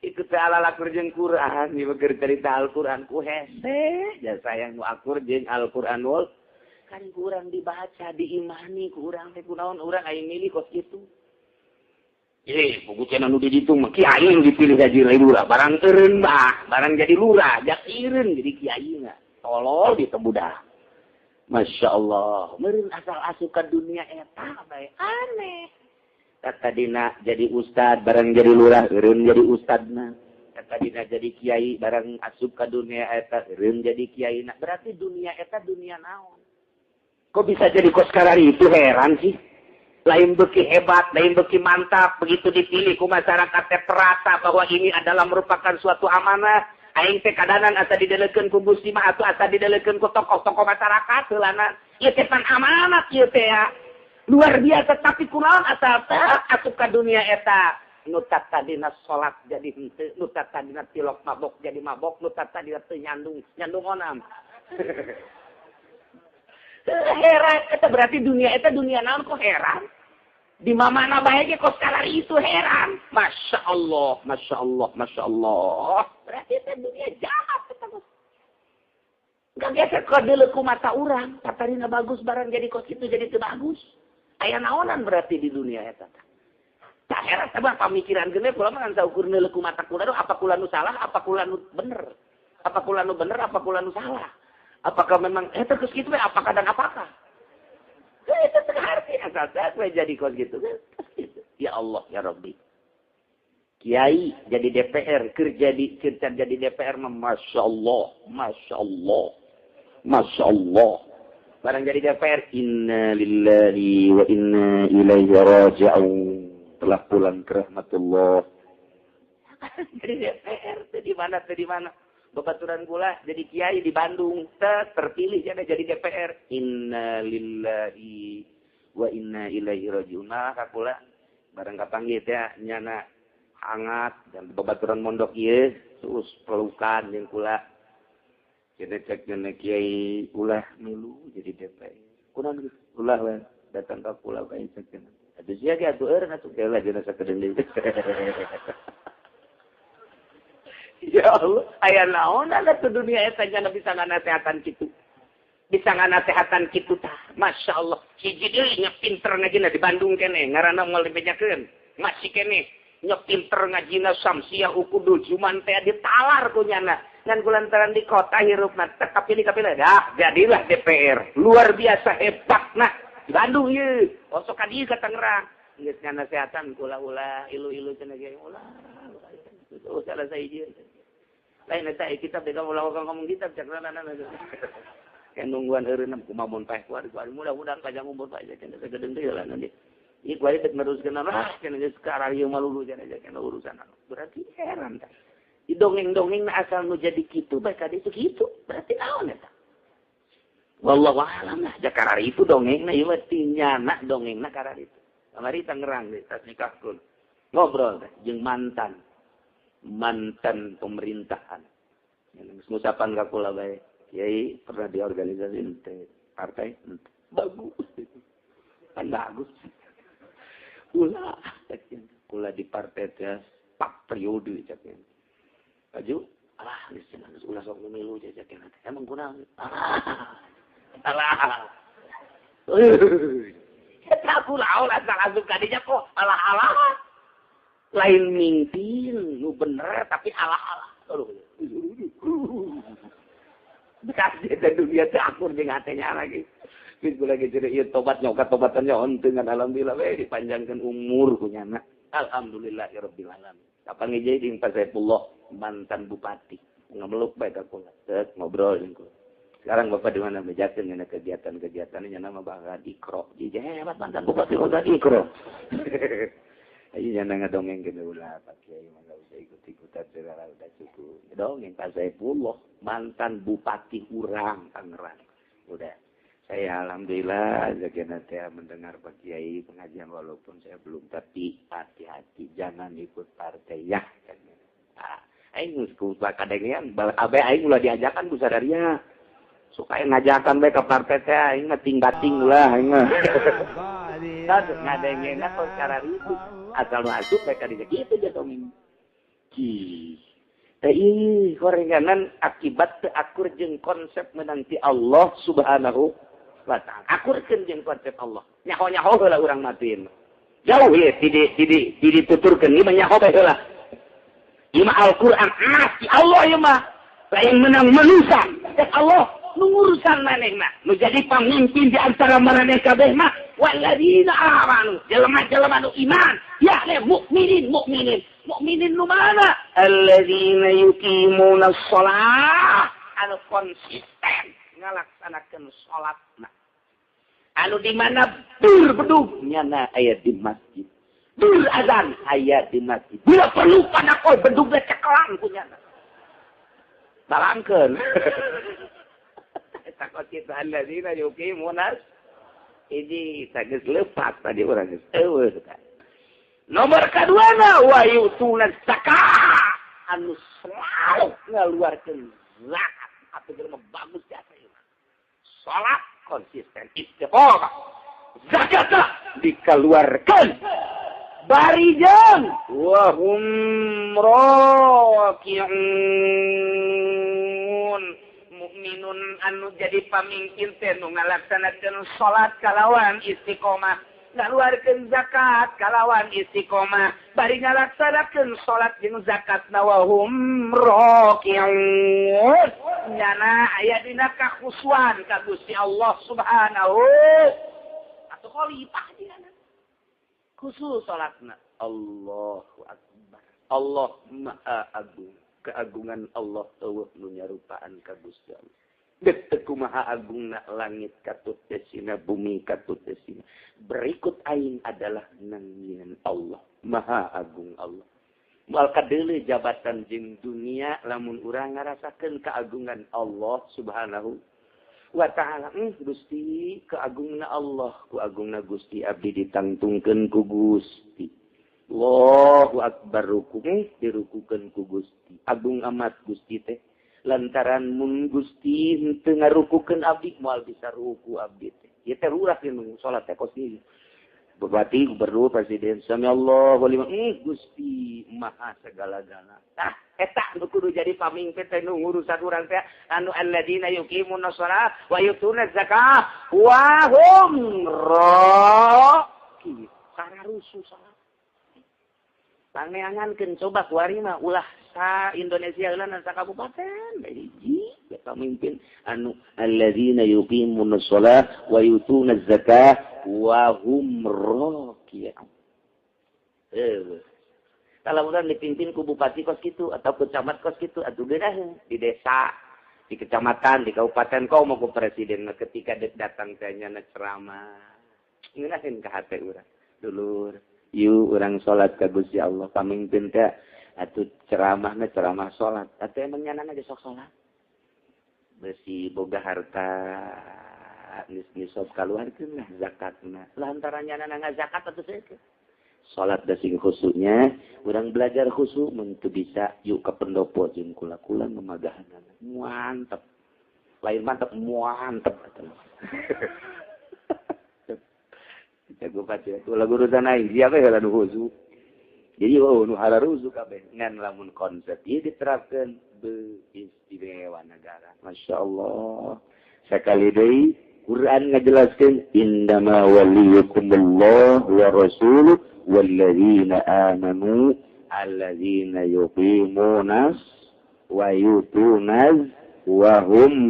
Itu teh ala-ala jeung Quran, ieu keur cerita Al-Qur'an ku hese. Ya sayang nu akur jeung Al-Qur'an wol. Kan kurang dibaca, diimani ku urang teh kunaon urang aing milih kos kitu. Buku cenah nu di ditu mah kiai nu dipilih jadi lurah, barang eureun bah, barang jadi lurah, jak ireun jadi kiaina. Tolol ditebudah. Masya Allah, meureun asal asup ka dunia eta bae aneh. Kata dina jadi ustad, barang jadi lurah, eureun jadi ustadna. Kata dina jadi kiai, barang asup ka dunia eta, eureun jadi kiaina. Berarti dunia eta dunia naon? Kok bisa jadi koskarari itu heran sih. Lain beki hebat, lain beki mantap, begitu dipilih ku masyarakat teh terasa bahwa ini adalah merupakan suatu amanah. Aing teh kadanan asa didelekeun ku muslimah atau asa didelekeun ku tokoh-tokoh masyarakat heulana. Ieu teh pan amanat ieu teh ya. Luar biasa tapi kunaon asal teh asup ka dunia eta. Nu tadina salat jadi henteu, nu tadina tilok mabok jadi mabok, nu tadina teu nyandung onam. Heran, itu berarti dunia itu dunia naon kok heran. Di mana baiknya kok sekarang itu heran. Masya Allah, Masya Allah, Masya Allah. Berarti itu dunia jahat. Gak biasa kok dulu ku mata orang. Katarina bagus barang jadi kok itu jadi itu bagus. Aya naonan berarti di dunia itu. Tak heran, tapi pemikiran gini, kalau mah nggak ukur dulu ku mata kula, apa kula nu salah, apa kula nu bener. Apa kula nu bener, apa kula nu salah. Apakah memang terus gitu apakah dan apakah? Itu terarti asal saya jadi kos gitu. Ya Allah ya Rabbi. Kiai jadi DPR, kerja jadi DPR, masya Allah, masya Allah, masya Allah. Barang jadi DPR, inna lillahi wa inna ilaihi raji'un. Telah pulang ke rahmatullah. Jadi DPR, di mana? Babaturan gula jadi kiai di Bandung terpilih jadi DPR. Inna lillahi wa inna ilaihi raji'un. Nah kakula bareng kapanggih teh nyana hangat dan babaturan mondok ieu terus pelukan jeung kula. Jadi cek nyana kiai ulah milu jadi DPR. Kunaon geus ulah we datang ka kula bae cek nyana. Atuh sia ge atuh eureun atuh kela jeung sakedeung. Ya Allah, aya naon ada ke dunia eta nya bisa nganasehatan kitu. Bisa nganasehatan kitu tah. Masya Allah. Hiji deui nya pinter ngajina di Bandung kene, ngaranna moal dibejakeun. Masih kene nya pinter ngajina samsiah ukudul cuman teh ditalar ku nyana. Ngan kulantaran di kota hirupna teh kapilih dah jadilah DPR. Luar biasa hebatna di Bandung ieu. Osok ka dieu ka Tangerang. Geus nganasehatan kula-ula ilu-ilu cenah ge ulah. Oh, salah saya dia. Lain eta kita beda melakukan ngomong kita cakrana. Kan nungguan eureun kumaha mun paeh kuari mudah-mudahan kajang umur bae cenah segedeng teh lah nanti. Ieu kuari teh neruskeun cenah geus sekarang ieu malulu cenah cenah urusan. Berarti heran tah. Di dongeng-dongeng asal nu jadi kitu bae ka ditu kitu. Berarti naon eta? Wallahu a'lam lah jakarari itu dongengna ieu mah tinyana dongengna karari itu. Kamari Tangerang di tas nikahkeun. Ngobrol teh jeung mantan pemerintahan. Yang ngucapan ka kula bae, Kiai pernah di organisasi partai bagus. Kan bagus. Kula di partai teh 4 periode cakeun. Baju geus ulah sok memilu cakeun. Emang kunaon? Alah. Eta kula ulah langsung ka dinya kok alah. Lain mimpi, lu bener tapi alah-alah. Bekas dia dunia teh akur jeung hatenya lagi. Geus kula ge jadi ieu tobat nyokat tobatannya henteu ngan alhamdulillah we dipanjangkeun umur ku nyana. Alhamdulillahirabbil alamin. Kapan ngejai di Pak Saifullah mantan bupati. Ngameluk bae ka kula. Ngobrol jeung kula. Sekarang Bapak di mana bejakeun ngana kegiatan-kegiatannya nama Bang Ikro. Jadi hebat mantan bupati udah Ikro. Ayo jangan ngedongeng ke ulah Pak Kiai mah usah ikut-ikutan segala udah cukup. Dongeng Pak Saifullah mantan bupati urang Tangerang. Udah. Saya alhamdulillah jaga nanti mendengar Pak Kiai pengajian walaupun saya belum tapi hati-hati jangan ikut partai ya. Aing geus Pak kadengean abe aing ulah diajakan Bu Sadaria. Suka ngajakan bae ka partai teh aing mah ting-bating lah aing mah. Tadu ngadengena kok cara itu asal masuk bae ka dieu kitu jatong. Teh gorenganan akibat teu akur jeung konsep menanti Allah Subhanahu wa ta'ala. Akurkeun jeung konsep Allah. Nyaho-nyaho heula urang matiin. Jauh ye dituturkeun ieu mah nyaho bae heula. Ieu mah Al-Qur'an asli Allah ieu mah. Lain menang manusia. Allah nu ngurusan manehna nu jadi pamimpin di antara maneh kabeh mah walladzina amanu jelema-jelema nu iman yakni mukminin nu mana alladzina yuqimunas shalah anu konsisten ngalaksanakeun salatna Anu di mana dur bedug nyana aya di masjid. Dur azan aya di masjid. Bila perlu pada koy bedug ceklang punyana. Balangkeun. Takut kita alladzina yuqimunas ini geus leupat tadi urang geus eueuh kan. Nomor kaduana wa yu'tunaz zakat. Anu selalu ngaluarkeun zakat. Atuh jelema bagus jasa ieu. Salat konsisten istiqomah. Zakat dikeluarkan. Barijan wa hum raki'un. Mukminun anu jadi pamingkin teh nu ngalaksanakeun salat kalawan istiqomah. Ngaluarkeun zakat kalawan istiqomah. Bari ngalaksanakeun salat jeung zakat wa hum raki'un. Nyana aya dina kakhusuan ka Gusti Allah Subhanahu. Atuh khalifah dina. Khusus salatna. Allahu Akbar. Allah Maha Agung. Keagungan Allah eueuh nu nyarupaan ka Gusti Allah. Deuk kumaha agungna langit katut desina bumi katut desina. Berikut aing adalah nangieun Allah. Maha Agung Allah. Moal kadeuleu jabatan jeung dunia lamun urang ngarasakeun keagungan Allah Subhanahu wa ta'ala. Gusti keagungna Allah, ku agungna Gusti abdi ditangtungkeun ku Gusti. Allahu Akbar ruku dirukukeun ku Gusti. Agung amat Gusti teh. Lantaran mun Gusti henteu ngarukukeun abdi moal bisa ruku abdi teh. Ieu teh lurah nu salat teh kosni. Bupati, gubernur, presiden, sami Allahu liman. Gusti maha segala-gala. Tah eta nu kudu jadi pamimpin teh nu ngurusan urang teh anu alladzina yuqimunas shalah wa yu'tunaz zakah wa hum raki'un. Kararusu salat. Pangeangankeun coba kuari mah ulah sa Indonesia heula na sa kabupaten hiji pamimpin anu alladzina yuqimunas shalah wa yu'tunaz zakah wa hum raki'un. Kalau urang dipimpin ku bupati kos kitu atau ku camat kos kitu atuh geunah di desa, di kecamatan, di kabupaten kau mau ku presiden ketika datang teh nya ceramah. Ngeunaheun ka hate urang. Dulur yu urang salat ka Gusti Allah pamimpin teh atuh ceramahna ceramah salat atuh emang nyanana ge sok salat besi boga harta nisab kaluarkeun lah zakatna lantaran nyanana ngazakat atuh saeukeun salat da sing khusyuknya urang belajar khusyuk mun teu bisa yuk ka pendopo jeung kula-kula memagahanana mantep lain mantep mantep atuh jago baca itu lagu urusan aing siapa yang lalu khusyuk jadi nu hararuzu kabeh ngan lamun konsep ieu diterapkeun beristimewa negara masyaallah sakali deui Quran ngajelaskeun indama waliyukumullah wa rasuluh walladzina amanu alladzina yuqimunas wa yutunaz wa hum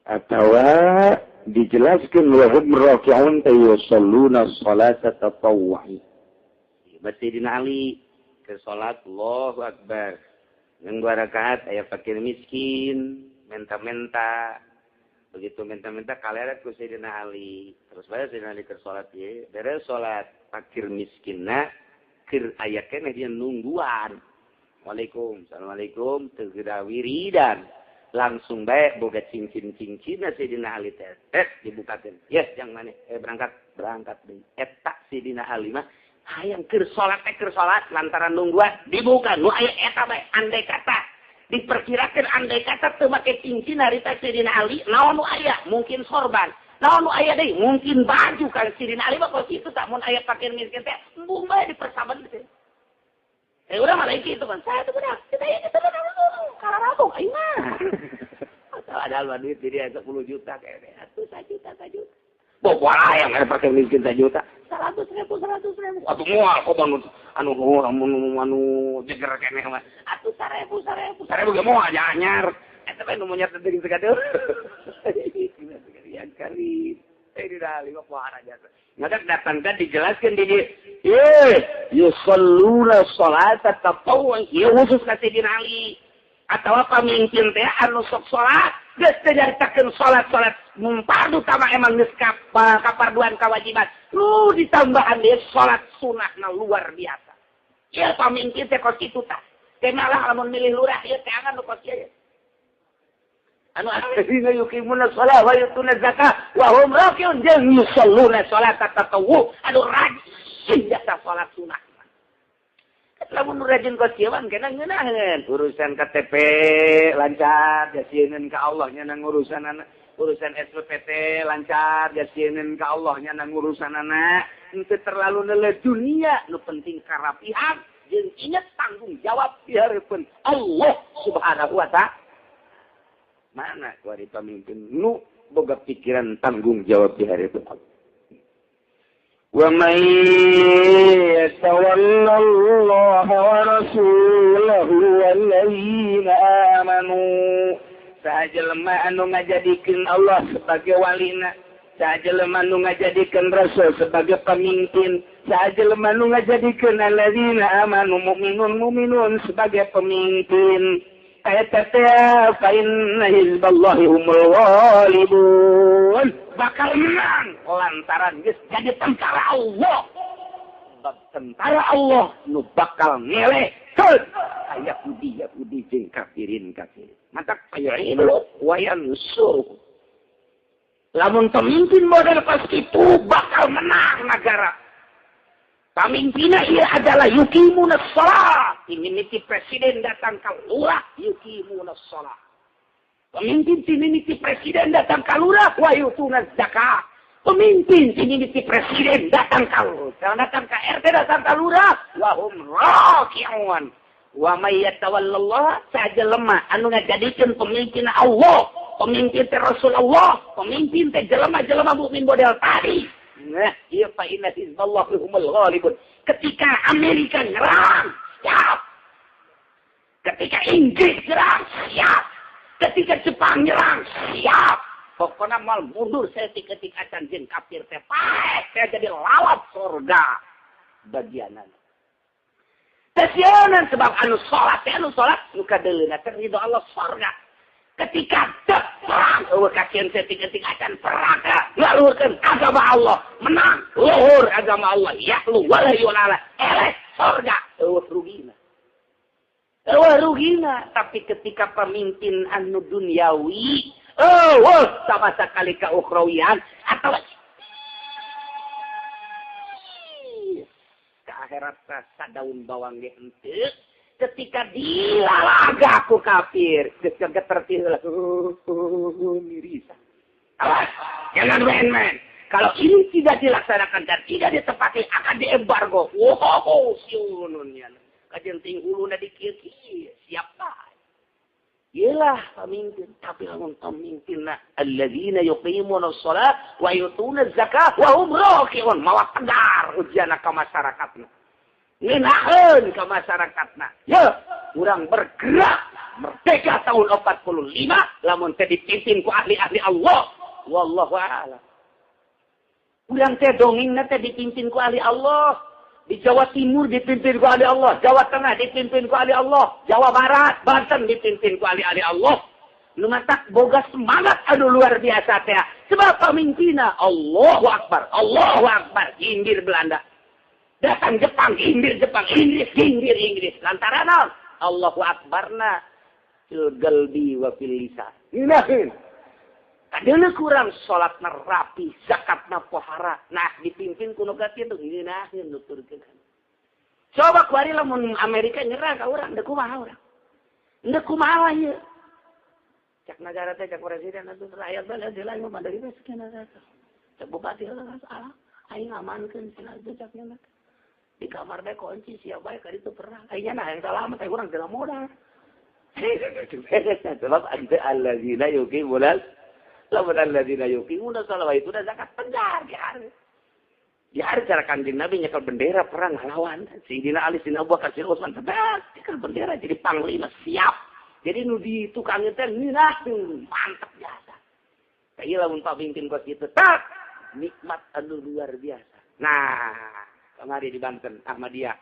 atawa dijelaskan wahum raki'un yusalluna sholata tatawwu'i. Sayyidina Ali ke salat Allahu Akbar. Yang 2 rakaat aya fakir miskin, menta-menta. Begitu menta-menta kaleret ku Sayyidina Ali. Terus bae Sayyidina Ali ke salat ieu, beres salat fakir miskinna keur aya keneh dia nungguan. Waalaikumsalam. Assalamualaikum teu geura wiridan. Langsung baik boga cincin-cincina Sayyidina Ali teh dibukakeun. Yes, yang maneh berangkat deui. Eta Sayyidina Ali mah hayang keur salat lantaran nungguan dibuka nu aya eta bae andai kata diperkirakeun andai kata teu make cincin harita Sayyidina Ali naon nu aya mungkin sorban naon nu aya deui mungkin baju ka Sayyidina Ali mah kos kitu tak mun aya pakaian miskin teh embung bae dipersaban teh. Udah malah itu kan saya tuh benar kita kalau rabu aing mah ada duit jadi 10 juta kayaknya atuh 1 juta pokoknya yang ada pakai miskin 1 juta 100.000 atuh moal kok anu jeger keneh mah atuh 1.000 ge moal anyar eta bae nu monyet teuing sakadeu sekalian kali di dali mah pohara jasa ngadak datang kan dijelaskan di yusalluna sholata tatawwu'i ieu khusus ka Sayyidina Ali atawa pamimpin teh anu sok salat geus teu nyaritakeun salat fardu utama emang geus kaparduan kewajiban. Lu ditambahan deui salat sunahna luar biasa. Ieu pamimpin teh kos kitu tah. Teh malah lamun milih lurah ieu teh angan nu kos ieu. Anu alladzina yuqimuna shalah wa yutuna zakah wa hum raki'un jeung yusalluna sholata tatawwu. Anu rajin jasa salat sunah. Lamun rajin kos ieu mah kena ngeunaheun urusan KTP lancar jasieun ka Allah nya nang urusan SPPT lancar jasieun ka Allah nya nang urusanana henteu terlalu neuleuh dunia nu penting karapihan jeung inget tanggung jawab di hareupeun Allah Subhanahu wa ta'ala. Mana kuari pamimpin nu boga pikiran tanggung jawab di hareupeun Allah. Wa may yatawalla Allah wa rasulahu walladzina amanu. Sajelema anu ngajadikeun Allah sebagai walina, sajelema anu ngajadikeun Rasul sebagai pemimpin, sajelema anu ngajadikeun alladzina amanu mu'minun sebagai pemimpin. Eta teh fa inna hizballahi humul ghalibun. Bakal menang lantaran geus jadi tentara Allah. Tentara Allah nu bakal ngelehkeun aya Yahudi jeung kafirin. Mata payuin wa yansur. Lamun pemimpin model pas itu bakal menang negara. Pemimpinnya ia adalah yuqimunas shalah. Ini presiden datang ke lurah yuqimunas shalah. Pemimpin ini presiden datang ke lurah wa yutunaz zakah. Pemimpin ini presiden datang ke RT datang ke lurah wa hum raki'un. Wa may yatawallallah saja lemah anu ngajadikeun pemimpin Allah, pemimpin teh Rasulullah, pemimpin teh jelema-jelema mukmin model tadi. Nah, iya fa inna hizballahi humul ghalibun. Ketika Amerika nyerang, siap. Ketika Inggris nyerang, siap. Ketika Jepang nyerang, siap. Pokoknya mal mundur saya ketika acan jeung kafir teh pae saya jadi lawat surga bagianan. Tesieun sebab anu salat nu kadeulina teh ridho Allah surga. Ketika perang, kasihan ketika acan perang, ngalurkan agama Allah, menang, luhur agama Allah, yahlu walayulala, surga, rugina. Tapi ketika pemimpin anu duniawi, sama sekali ke ukhrawian, atau ke akhirat sadaun bawang ge henteu. Ketika dilalaga ku kafir, ketertilah, mirisa. Awas, jangan main-main. Kalau ini tidak dilaksanakan dan tidak ditepati, akan diembargo. Wow, siununnya. Kajenting uluna dikir-kir, siapa? Ialah pemimpin. Tapi lamun pemimpinna alladzina yuqimuna shalah wa yutuna zakah wa hum raki'un. Mawa tegar ujiana ka masyarakatna. Ngenaheun ke masyarakatna. Ya, urang bergerak merdeka tahun 45 lamun teh dipimpin ku ahli-ahli Allah. Wallahu a'lam. Urang teh dongengna teh dipimpin ku ahli Allah. Di Jawa Timur dipimpin ku ahli Allah, Jawa Tengah dipimpin ku ahli Allah, Jawa Barat, Banten dipimpin ku ahli-ahli Allah. Nu matak boga semangat anu luar biasa teh. Sebab pemimpinna Allahu Akbar, Allahu Akbar, hindir Belanda. Datang Jepang, hindir Jepang, Inggris. Lantaran Allahu Akbarna fil qalbi wa fil lisan. Inahin. Kadang kurang salatna rapi, zakatna pohara. Nah, dipimpin kuno gati itu inahin nuturkeun. Coba kuari lamun Amerika nyerang ka urang, deuk kumaha urang. Deuk kumaha ieu. Cak negara teh cak presiden atuh rakyat bae dilain mah mandiri teh sekian eta. Cak bupati salah, aing amankeun cenah teh cak nya. Di kamar teh kunci siap bae ka ditu perang. Ayeuna nah yang salah mah teh urang teu modal. Sebab anta alladzina yuqimuna lamun alladzina yuqimuna shalah wa yutuna zakat tegar di hari. Di hari cara Kanjeng Nabi nyekel bendera perang ngelawan. Sayyidina Ali, Sayyidina Abu Bakar, Sayyidina Utsman tegar nyekel bendera jadi panglima siap. Jadi nu di tukang teh minah mantap biasa. Kayak lamun pamimpin kos kitu tak nikmat anu luar biasa. Nah, kemari di Banten, Ahmadiyah.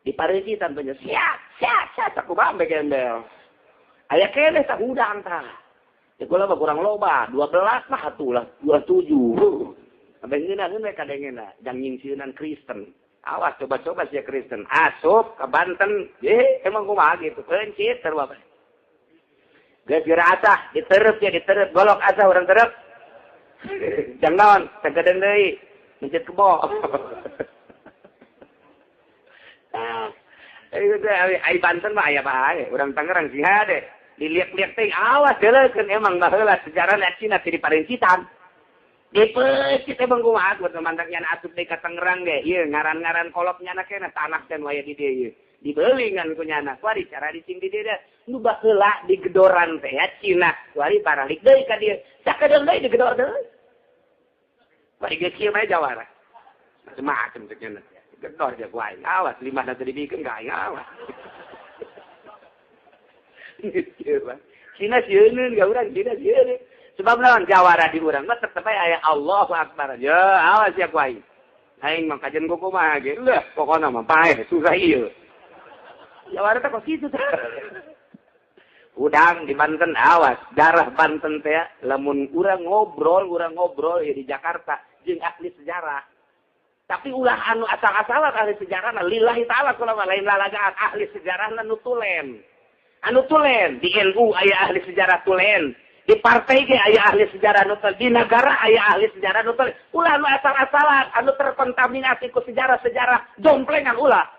Di Parigi tanpanya siap, tak kumaha gembel. Aya keneh tak udang tah. Ya kula mah kurang loba, 12 mah atulah 27. Sampai ngeuna kadengena, jang nyingsieunan Kristen. Awas coba-coba sih Kristen. Asup ke Banten, emang kumaha gitu. Pencit terus apa? Geus geura asah, diterep ya diterep, golok asah urang terep. Jang naon, tegadeun deui. Mencit kebo. Ai Banten mah aya bae, urang Tangerang sih hade. Diliak-liak teh awas deuleukeun emang baheula sejarah Cina ti diparencitan. Dipecit emang kumaha buat mantak nyana asup deui ka Tangerang ge. Ieu ngaran-ngaran kolot nyana kena tanah teh waya di dieu ieu. Dibeulingan ku nyana. Kuari cara dicing di dieu nu baheula digedoran teh ya Cina. Kuari paralik deui ka dieu. Sakedeung deui digedor deui. Kuari ge kieu mah jawara. Macam-macam teh nyana. Gedor aja kuai. Awas 5 nanti dibikeun ka aing awas. Cina sieun ga urang Cina sieun. Sebab lawan jawara di urang mah tetep aya Allahu Akbar. Ya, awas ya ku aing. Aing mah kajen ku kumaha ge. Leuh, pokona mah paeh susah ieu. Jawara teh kok kitu teh. Udang di Banten awas, darah Banten teh lamun urang ngobrol ya di Jakarta jeung ahli sejarah. Tapi ulah anu asal-asalan ahli sejarahna lillahi taala kula mah lain lalagaan ahli sejarahna nu tulen. Anu tulen di NU aya ahli sejarah tulen. Di partai ge aya ahli sejarah nu tulen, di negara aya ahli sejarah nu tulen. Ulah anu asal-asalan, anu terkontaminasi ku sejarah-sejarah jomplengan ulah.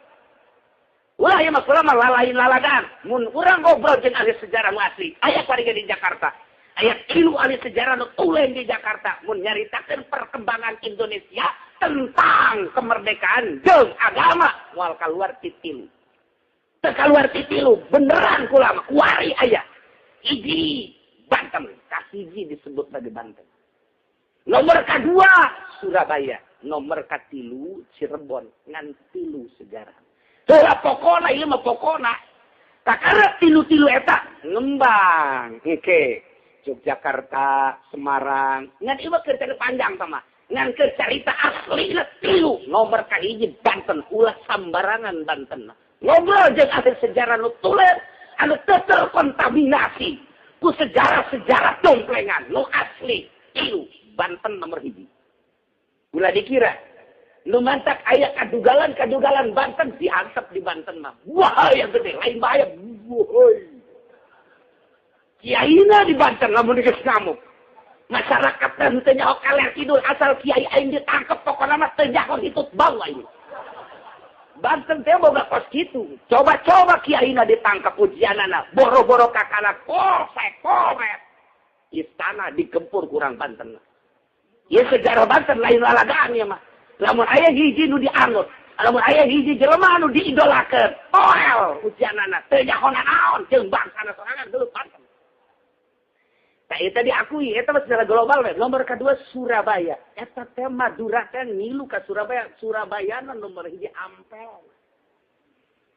Ulah ieu mah kula mah lain lalagaan. Mun urang ngobrol jeung ahli sejarah nu asli, aya kuari di Jakarta. Aya 3 ahli sejarah nu tulen di Jakarta mun nyaritakeun perkembangan Indonesia tentang kemerdekaan jeung agama moal kaluar ti 3. Teu kaluar ti 3 beneran kula mah kuari aya. Hiji Banten, kasiji disebut sebagai Banten. Nomor kedua Surabaya, nomor katilu Cirebon, ngan 3 sejarah. Heula pokona ieu mah pokona. Kakara 3 eta ngembang. Oke. Yogyakarta, Semarang, ngan ieu mah keur panjang sama. Ngan keur carita aslina 3 nomor kahiji Banten, ulah sambarangan Banten. Ngobrol jeung ahli sejarah nu tulen anu teu terkontaminasi ku sejarah-sejarah domplengan nu asli. 3 Banten nomor 1. Ulah dikira nu mantak aya kadugalan Banten dihansap di Banten mah. Wah, yang gede lain bahaya. Woi. Kiaina di Banten lamun geus ngamuk. Masyarakat teh nyaho kaler kidul asal kiai aing ditangkep pokona mah teu nyaho hitut bau aing. Banten teh boga kos kitu. Coba-coba kiaina ditangkap ujianana, boro-boro kakana polsek. Istana digempur kurang Banten. Ieu sejarah Banten lain lalagaan ieu mah. Lamun aya hiji nu dianut, lamun aya hiji jelema nu diidolakeun, poel ujianana teu nyaho naon jeung bangsana sorangan geuleuh Banten. Nah, itu diakui, itu secara global. Nomor kedua Surabaya. Itu teh Madura teh ngilu ka Surabaya. Surabaya nomor 1 ampel.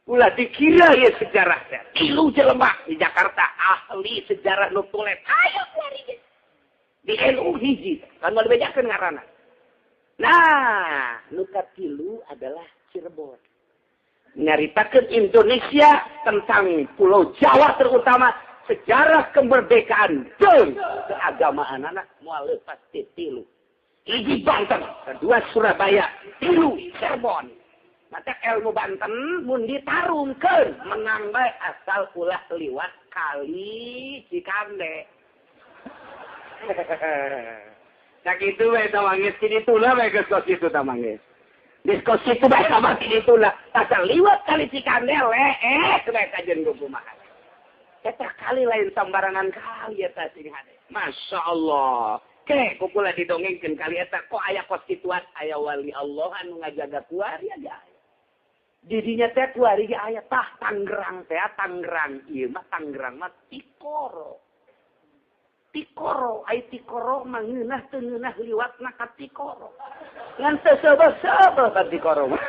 Ulah dikira ya sejarah teh. 3 jelema di Jakarta ahli sejarah nu tulen. Ayo keluari ge. Di NU hiji, kan mau dibejakeun ngaranna. Nah, nu katilu adalah Cirebon. Nyaritakeun Indonesia tentang Pulau Jawa terutama. Sejarah kemerdekaan dan keagamaan anak moal leupas ti 3. Hiji Banten, kedua Surabaya, 3 Cirebon. Mata ilmu Banten mun ditarungkeun menang bae asal ulah liwat kali Cikande. Sakitu we tamangis kinituna we geus kos kitu tamangis. Diskos kitu bae sama kinituna. Asal liwat kali Cikande we kajen ku kumaha. Eta kali lain sambarangan kali eta sing hade. Masya Allah. Ke kukula didongengkeun kali eta kok aya konstituan aya wali Allah anu ngajaga kuari aja. Didinya teh kuari ge aya tah Tangerang teh Tangerang ieu mah Tangerang mah Tikoro. Tikoro ai Tikoro mah ngeunah teu ngeunah liwatna ka Tikoro. Ngan teu sebeuh-sebeuh ka Tikoro mah.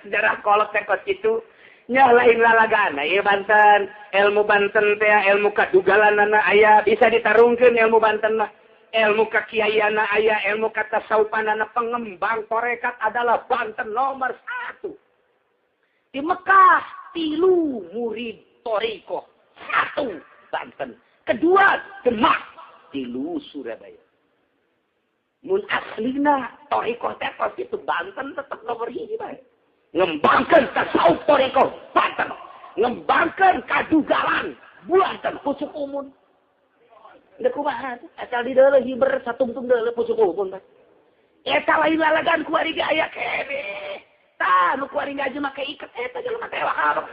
Sejarah kolot teh kos kitu nya lain lalagana ieu Banten, ilmu Banten teh ilmu kadugalanana aya bisa ditarungkeun ilmu Banten mah. Ilmu kakiaiana aya, ilmu katasawufanana pengembang torekat adalah Banten nomor 1. Di Mekah tilu murid toriko. 1 Banten. Kedua Demak. Tilu Surabaya. Mun aslina toriko teh itu Banten tetap nomor hiji bae. Ngembangkan tasawuf toriko Banten. Ngembangkan kadugalan Banten pusuk umun. Da kumaha asal di deuleu hiber satungtung deuleu pusuk umun teh. Eta lain lalagan kuari ge aya kene. Tah nu kuari aja make iket eta jelema teh wahab.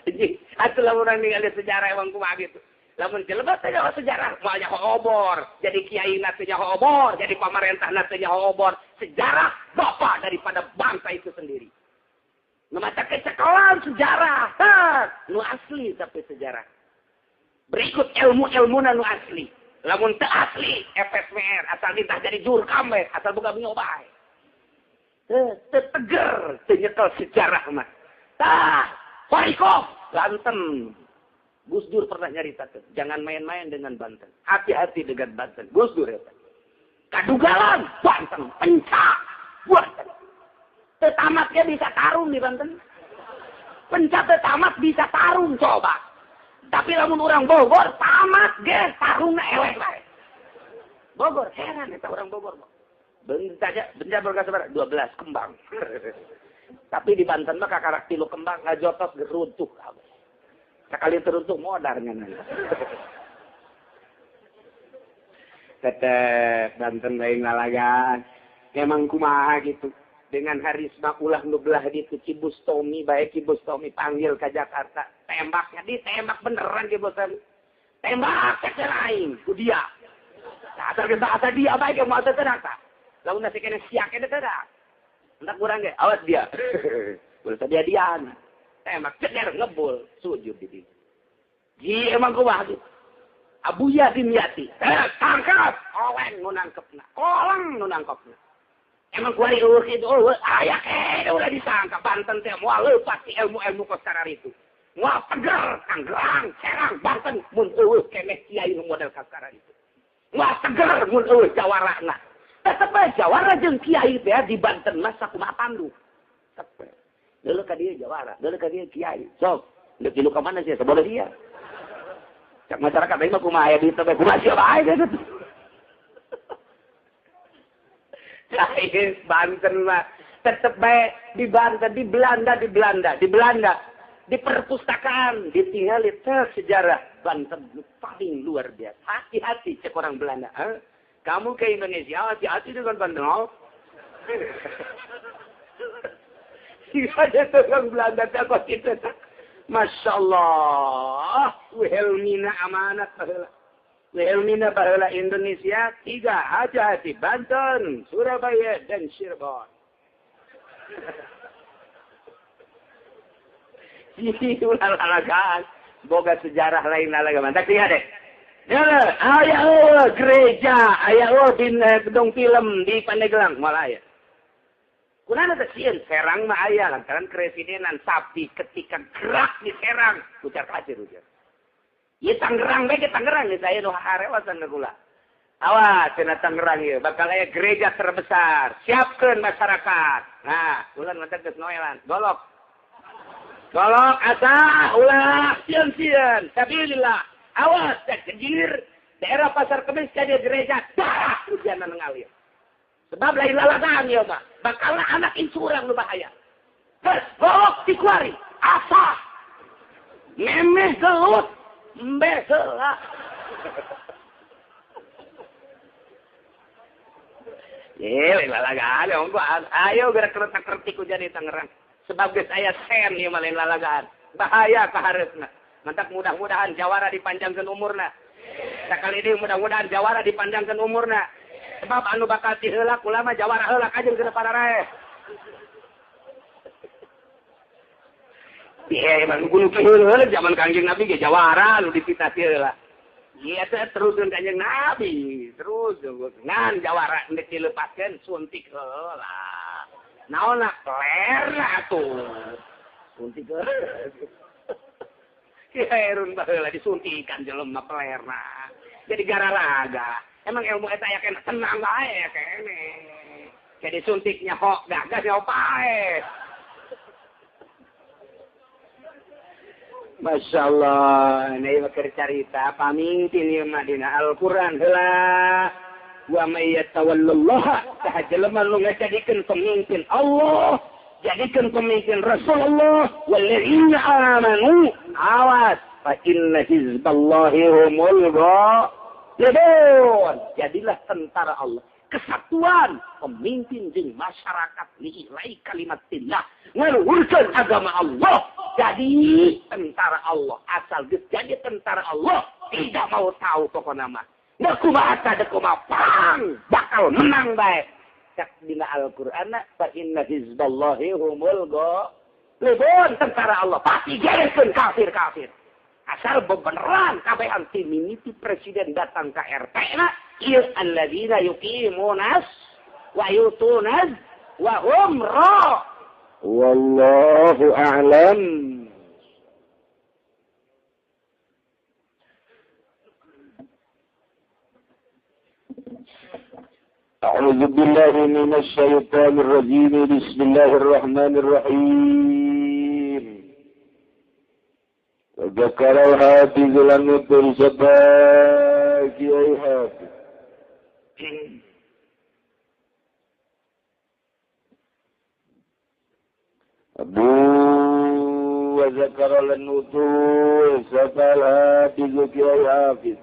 Jadi, atuh lamun urang ningali sejarah emang kumaha gitu. Lamun jelema teh nyaho sejarah, moal nyaho obor, jadi kiai na teh nyaho obor, jadi pamarentah na teh nyaho obor. Sejarah bapak daripada bangsa itu sendiri. Membaca kecekalan sejarah, nu asli tapi sejarah. Berikut ilmu-ilmu nu asli. Lamun teu asli, FSMR asal ditah jadi jurkam we, asal boga nyoba. Teu teger, teu nyekel sejarah mah. Tah, Warikop, Banten. Gus Dur pernah nyaritakeun, jangan main-main dengan Banten. Hati-hati dengan Banten. Gus Dur eta. Kadugalan, Banten, pencak, Banten. Tetamatnya bisa tarung di Banten. Pencak tetamat bisa tarung coba. Tapi lamun orang Bogor tamat ge tarungna eleh bae. Bogor heran eta orang Bogor. Benja berkas sebar 12 kembang. Tapi di Banten mah kakarak 3 kembang ngajotos geruntuh kabeh. Sakali teruntuh modar ngan. Tetep Banten lain lalagan. Emang kumaha gitu. Dengan harisma ulah nu belah di Cibustomi, baik Cibustomi panggil ke Jakarta. Tembaknya ditembak beneran Cibustomi. Tembak cekerain ku dia. Asal bahasa dia baik yang mau terang tak. Lalu nasi kena siak kena terang. Hendak kurang ge, awas dia. Boleh dia dian. Tembak ceker ngebul sujud di dieu. Ji emang kumaha gitu. Abuya dimyati. Tangkap, oleng nu nangkepna. Kolang nu nangkepna. Emang kuari itu, ayah udah disangka Banten teh moal pasti ilmu-ilmu kostar itu. Moal teger, Tangerang, Serang, Banten, mun keneh kiai nu model kostar itu. Moal teger mun jawarana. Tetep bae jawara jeung kiai teh di Banten mah sakumaha pandu. Tetep. Deuleu ka dieu jawara, deuleu ka dieu kiai. Sok, deuk tilu ka mana sih saboleh dia. Cak masyarakat ieu mah kumaha aya di teh kumaha sia bae gitu. Lain Banten mah tetep baik di Banten, di Belanda, di perpustakaan ditinggali sejarah Banten paling luar biasa. Hati-hati cek orang Belanda. Kamu ke Indonesia hati-hati dengan Banten. Ada orang Belanda takut itu. Masya Allah, Wilhelmina amanat baheula. Wilhelmina baheula Indonesia 3 hati-hati Banten, Surabaya dan Cirebon. Ini ulah lalagaan, boga sejarah lain lalagaan. Tak lihat deh. Ya, aya gereja, aya di gedung film di Pandeglang malah aya. Kunana teh sieun Serang mah aya lantaran keresidenan sapi ketika gerak di Serang ujar kasir ujar. Ieu Tangerang bae Tangerang geus aya nu harewasan kula. Awas cenah Tangerang ieu bakal aya gereja terbesar. Siapkeun masyarakat. Nah, ulah ngantek geus noelan. Golok asa ulah sieun-sieun. Sabilillah. Awas cek kejir. Daerah Pasar Kemis jadi gereja darah hujanan ngalir. Sebab lain lalagaan ya mah. Bakalna anak insurang nu bahaya. Terus golok dikuari. Asa. Memeh gelut. Mbak salah. Lalagaan. Ayo gerak kereta-kerti ku jadi Tangerang. Sebab geus aya sen ieu mah lain lalagaan. Bahaya ka hareusna. Mantak mudah-mudahan jawara dipanjangkeun umurna. Sakali deui mudah-mudahan jawara dipanjangkeun umurna. Sebab anu bakal diheulak ulama jawara heulak aja geus pararae. Iya, emang gunung keheuleuh zaman Kangjeng Nabi ge jawara nu dipitati heula. Iya teh teruskeun Kangjeng Nabi, terus ngan jawara endek dilepaskeun suntik heula. Naonna klerna atuh. Suntik heula. Kiairun baheula disuntikan jelema klerna. Jadi gararaga. Emang ilmu eta aya kena tenang bae kene. Jadi suntiknya hok gagas ya opae. Masya Allah, ini bakal cerita pamitin ya Madinah Al-Quran heula wa may yatawallallah tahajjalman lu ngajadikeun pemimpin Allah, jadikan pemimpin Rasulullah walladzina amanu awas fa inna hizballahi humul ghalibun. Jadilah tentara Allah, kesatuan pemimpin jeung masyarakat lillahi kalimatillah ngaluhurkeun agama Allah. Jadi tentara Allah, asal jadi tentara Allah, tidak mau tahu pokoknya mah. Nggak kumaha kada kumaha perang, bakal menang baik. Cak dina Al-Qur'an, fa inna hizballahi humul ghalibun, tentara Allah pasti gariskeun kafir-kafir. Asal beneran kabeh anti mimiti presiden datang ke RT na, ieu alladzina yuqimunas wa yutunas wa hum wallahu a'lam. أعوذ بالله من الشيطان الرجيم بسم الله الرحمن الرحيم وذكر الحافظ لنطر سباك أي حافظ Abu wa zakara lan-nutur sabal hafiz kiai hafiz.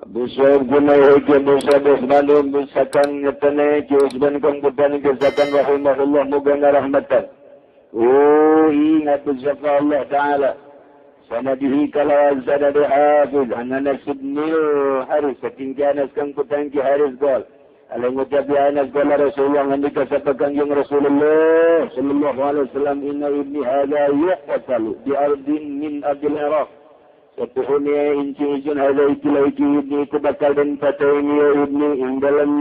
Abu Sa'id gunai ke musabih malum bisakan ngetane ki usban kang budan kesakan rahimahullah muga rahmatan. Oh ingat usaha Allah Ta'ala. Sanadihi kalau sanadi hafiz Anas bin Haris ketinggi Anas kang kutangki Haris gol alai ngucap ya Anas gol Rasulullah ngendika sapakan yang Rasulullah sallallahu alaihi wasallam inna ibni hadha yuqtalu bi ardin min ardil Iraq satuhuni inci hadha ikilah ibni ku bakal dan pataini ibni ing dalam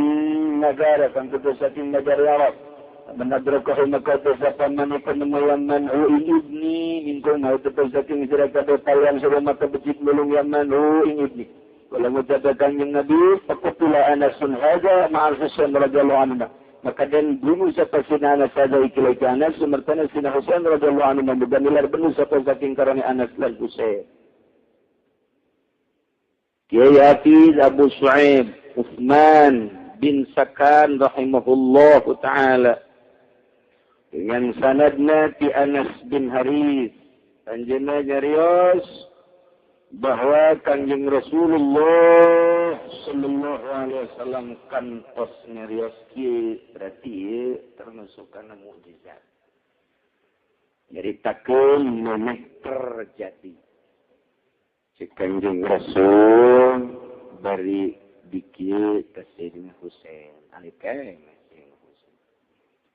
negara kang kutusatin negara Arab menadrakahu maka tersapan mana penemuan manhu ibni minkum mau tersaking sirakat kalian suruh maka becik melung yang manhu ibni kalau mengucapkan yang Nabi pakutula anasun haja ma'al Husain radhiyallahu anhu maka dan bunuh siapa sina Anas saja ikilah Anas semertana sina Husain radhiyallahu anhu membanilar bunuh siapa saking karani Anas dan Husain. Kiai Hafiz Abu Shu'aib Utsman bin Sakan rahimahullahu ta'ala dengan sanadna ti Anas bin Haris anjeunna nyarios bahwa Kanjeng Rasulullah sallallahu alaihi wasallam kantos nyarios kieu berarti termasuk kana mukjizat nyaritakeun maneh terjadi si Kanjeng Rasul bari dikieu ka Sayyidina Husain alikae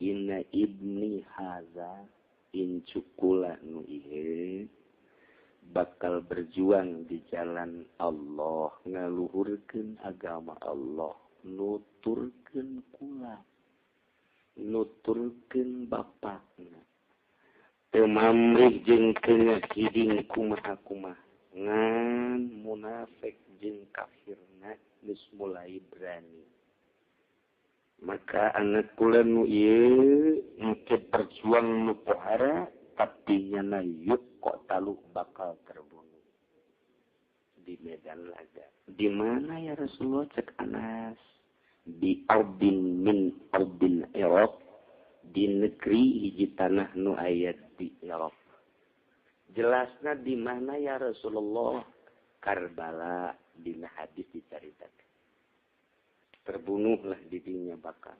inna ibni haza incukula nu ieu bakal berjuang di jalan Allah ngaluhurkeun agama Allah nuturkeun kula nuturkeun bapakna teu mamrih jeung teu ngahiding kumaha-kumaha ngan munafik jeung kafirna geus mulai berani. Maka anak kula nu ieu engke berjuang nu pohara tapi nyana yuk kok talu bakal terbunuh di medan laga. Di mana ya Rasulullah cek Anas? Di ardin min ardil Iraq, di negeri hiji tanah nu aya di Iraq. Jelasna di mana ya Rasulullah? Karbala dina hadis dicaritakeun. Terbunuhlah dirinya bakal.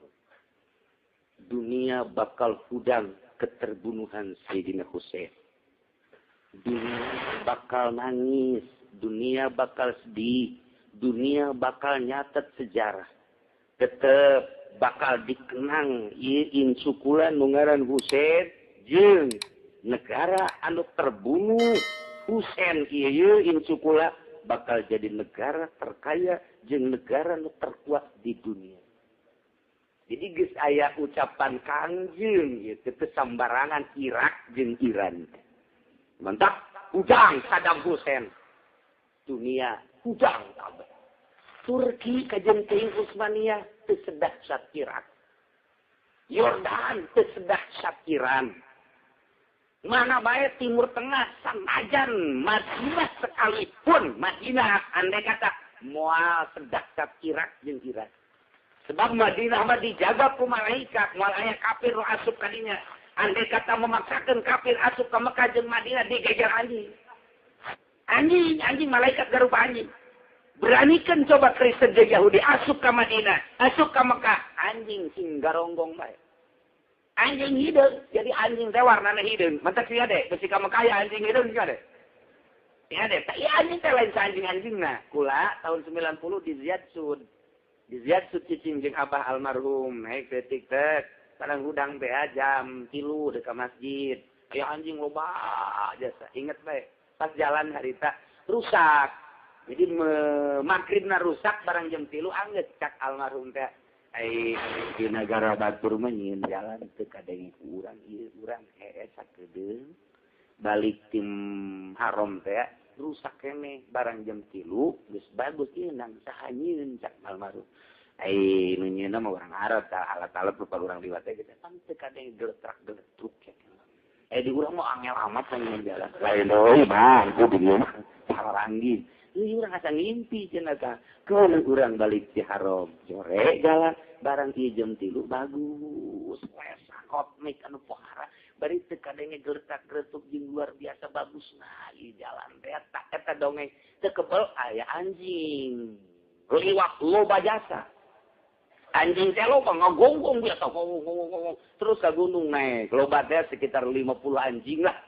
Dunia bakal hudang keterbunuhan Sayyidina Husain. Dunia bakal nangis. Dunia bakal sedih. Dunia bakal nyatet sejarah. Tetap bakal dikenang insukulan nungaran Husain jeung negara anu terbunuh Husain ieu insukula bakal jadi negara terkaya jeung negara nu terkuat di dunia. Jadi geus aya ucapan Kangjeng ieu teu sambarangan Irak jeung Iran. Mantap, hudang Saddam Hussein. Dunia hudang kabeh. Turki kajengting Utsmaniyah teu sedah Irak. Yordan teu sedah Iran. Mana bae Timur Tengah sanajan Madinah sekalipun Madinah andai kata moal sedah Irak jeung Iran. Sebab Madinah mah dijaga ku malaikat, moal aya kafir nu asup ka dinya. Andai kata memaksakeun kafir asup ka Mekah jeung Madinah digeger anjing. Anjing malaikat garupa anjing. Beranikan coba Kristen jeung Yahudi asup ke Madinah, asup ke Mekah. Anjing sing garonggong bae. Anjing hideung, jadi anjing teh warnana hideung. Mantap sih ade, besi ka Mekah ya anjing hideung sih ade. Ya ade, tapi anjing teh lain anjing-anjingna. Kula tahun 90 di Ziyad Sud. Di Ziyad Sud cicing jeung Abah almarhum, naik detik teh. Kadang hudang teh jam 3 deuk ka masjid. Aya anjing loba jasa. Ingat bae, pas jalan harita rusak. Jadi makribna rusak barang jam 3 anggeus cak almarhum teh. Ai di negara batur mah nyieun jalan teu kadenge ku urang ieu urang sakedeung balik tim haram teh rusak keneh barang jam 3 geus bagus ieu nang saha nyieun cak almarhum. Ai nu nyieunna mah urang Arab tah alat-alat rupa urang liwat teh kita kan teu kadenge geletrak-geletruk ya. Di urang mah angel amat nyieun jalan. Lain deui mah ku di dieu mah saranggin. Ini orang asa ngimpi cenah ka. Keun urang balik di haram. Sore jalan barang ieu jam 3 bagus. Wes sakot mik anu pohara. Bari teu kadenge geletak-geletuk jeung luar biasa bagusna ieu jalan teh eta dongeng teu kebel aya anjing. Liwat loba jasa. Anjing teh loba ngagonggong biasa gong. Terus ka gunung naik. Loba teh sekitar 50 anjing lah.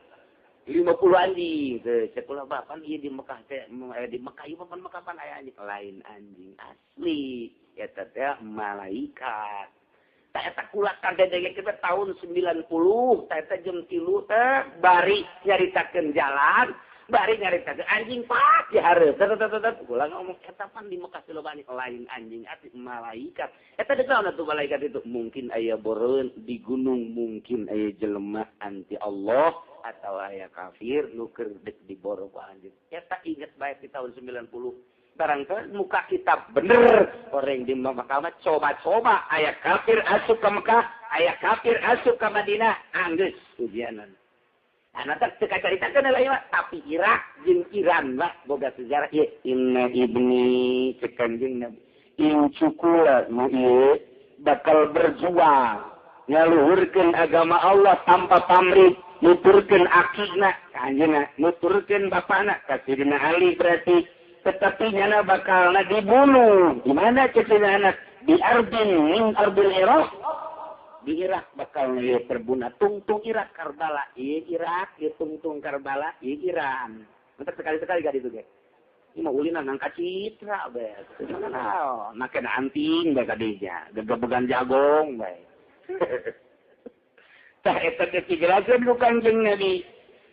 50 anjing teh sekolah bapan ieu di Mekah teh di Mekah ieu papan Mekah pan aya anjing lain anjing asli eta teh malaikat. Tah eta kula kadenge kita tahun 90 tah eta jam 3 teh bari nyaritakeun jalan bari nyaritakeun anjing pak di hareup teh kula ngomong eta pan di Mekah teh loba lain anjing asli malaikat. Eta deuk naon atuh malaikat itu mungkin aya boreun di gunung mungkin aya jelema anti Allah atau aya kafir nuker dek di boro ku anjing. Eta inget bae di tahun 90. Barang teh muka kitab bener. Orang di Mekah mah coba-coba aya kafir asup ke Mekah, aya kafir asup ke Madinah, anggeus ujianan. Ana teh teu kacaritakeun lain mah, tapi Irak jeung Iran mah boga sejarah ieu inna ibni cek kanjing Nabi. Incukula nu ieu bakal berjuang ngaluhurkeun agama Allah tanpa pamrih. Nuturkeun akina kanjeuna nuturkeun bapana ka Sidina Ali berarti tetapi nyana bakalna dibunuh di mana cecina anak di ardin min ardil Irak di Irak bakalna ieu terbunuh tungtung Irak Karbala ieu Irak ieu tungtung Karbala ieu Iran entar sekali-sekali gak ditu ge ieu mah ulina nang kacitra bae naon make anting bae ka dinya gegebegan jagong bae tah eta teh dijelakeun ku Kanjeng Nabi.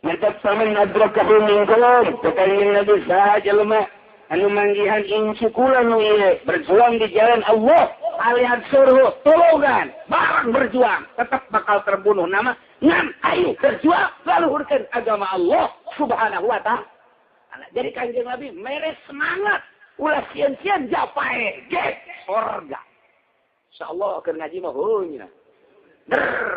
Nyatak saman adrakahu minkum. Kanjeng Nabi saha jelema anu manggihan insukula nu ieu berjuang di jalan Allah alias suruh tolongan barang berjuang tetap bakal terbunuh nama ngan ayo berjuang laluhurkeun agama Allah Subhanahu wa taala. Jadi Kanjeng Nabi mere semangat ulah sieun-sieun japae ge surga. Insyaallah keur ngaji mah heunya.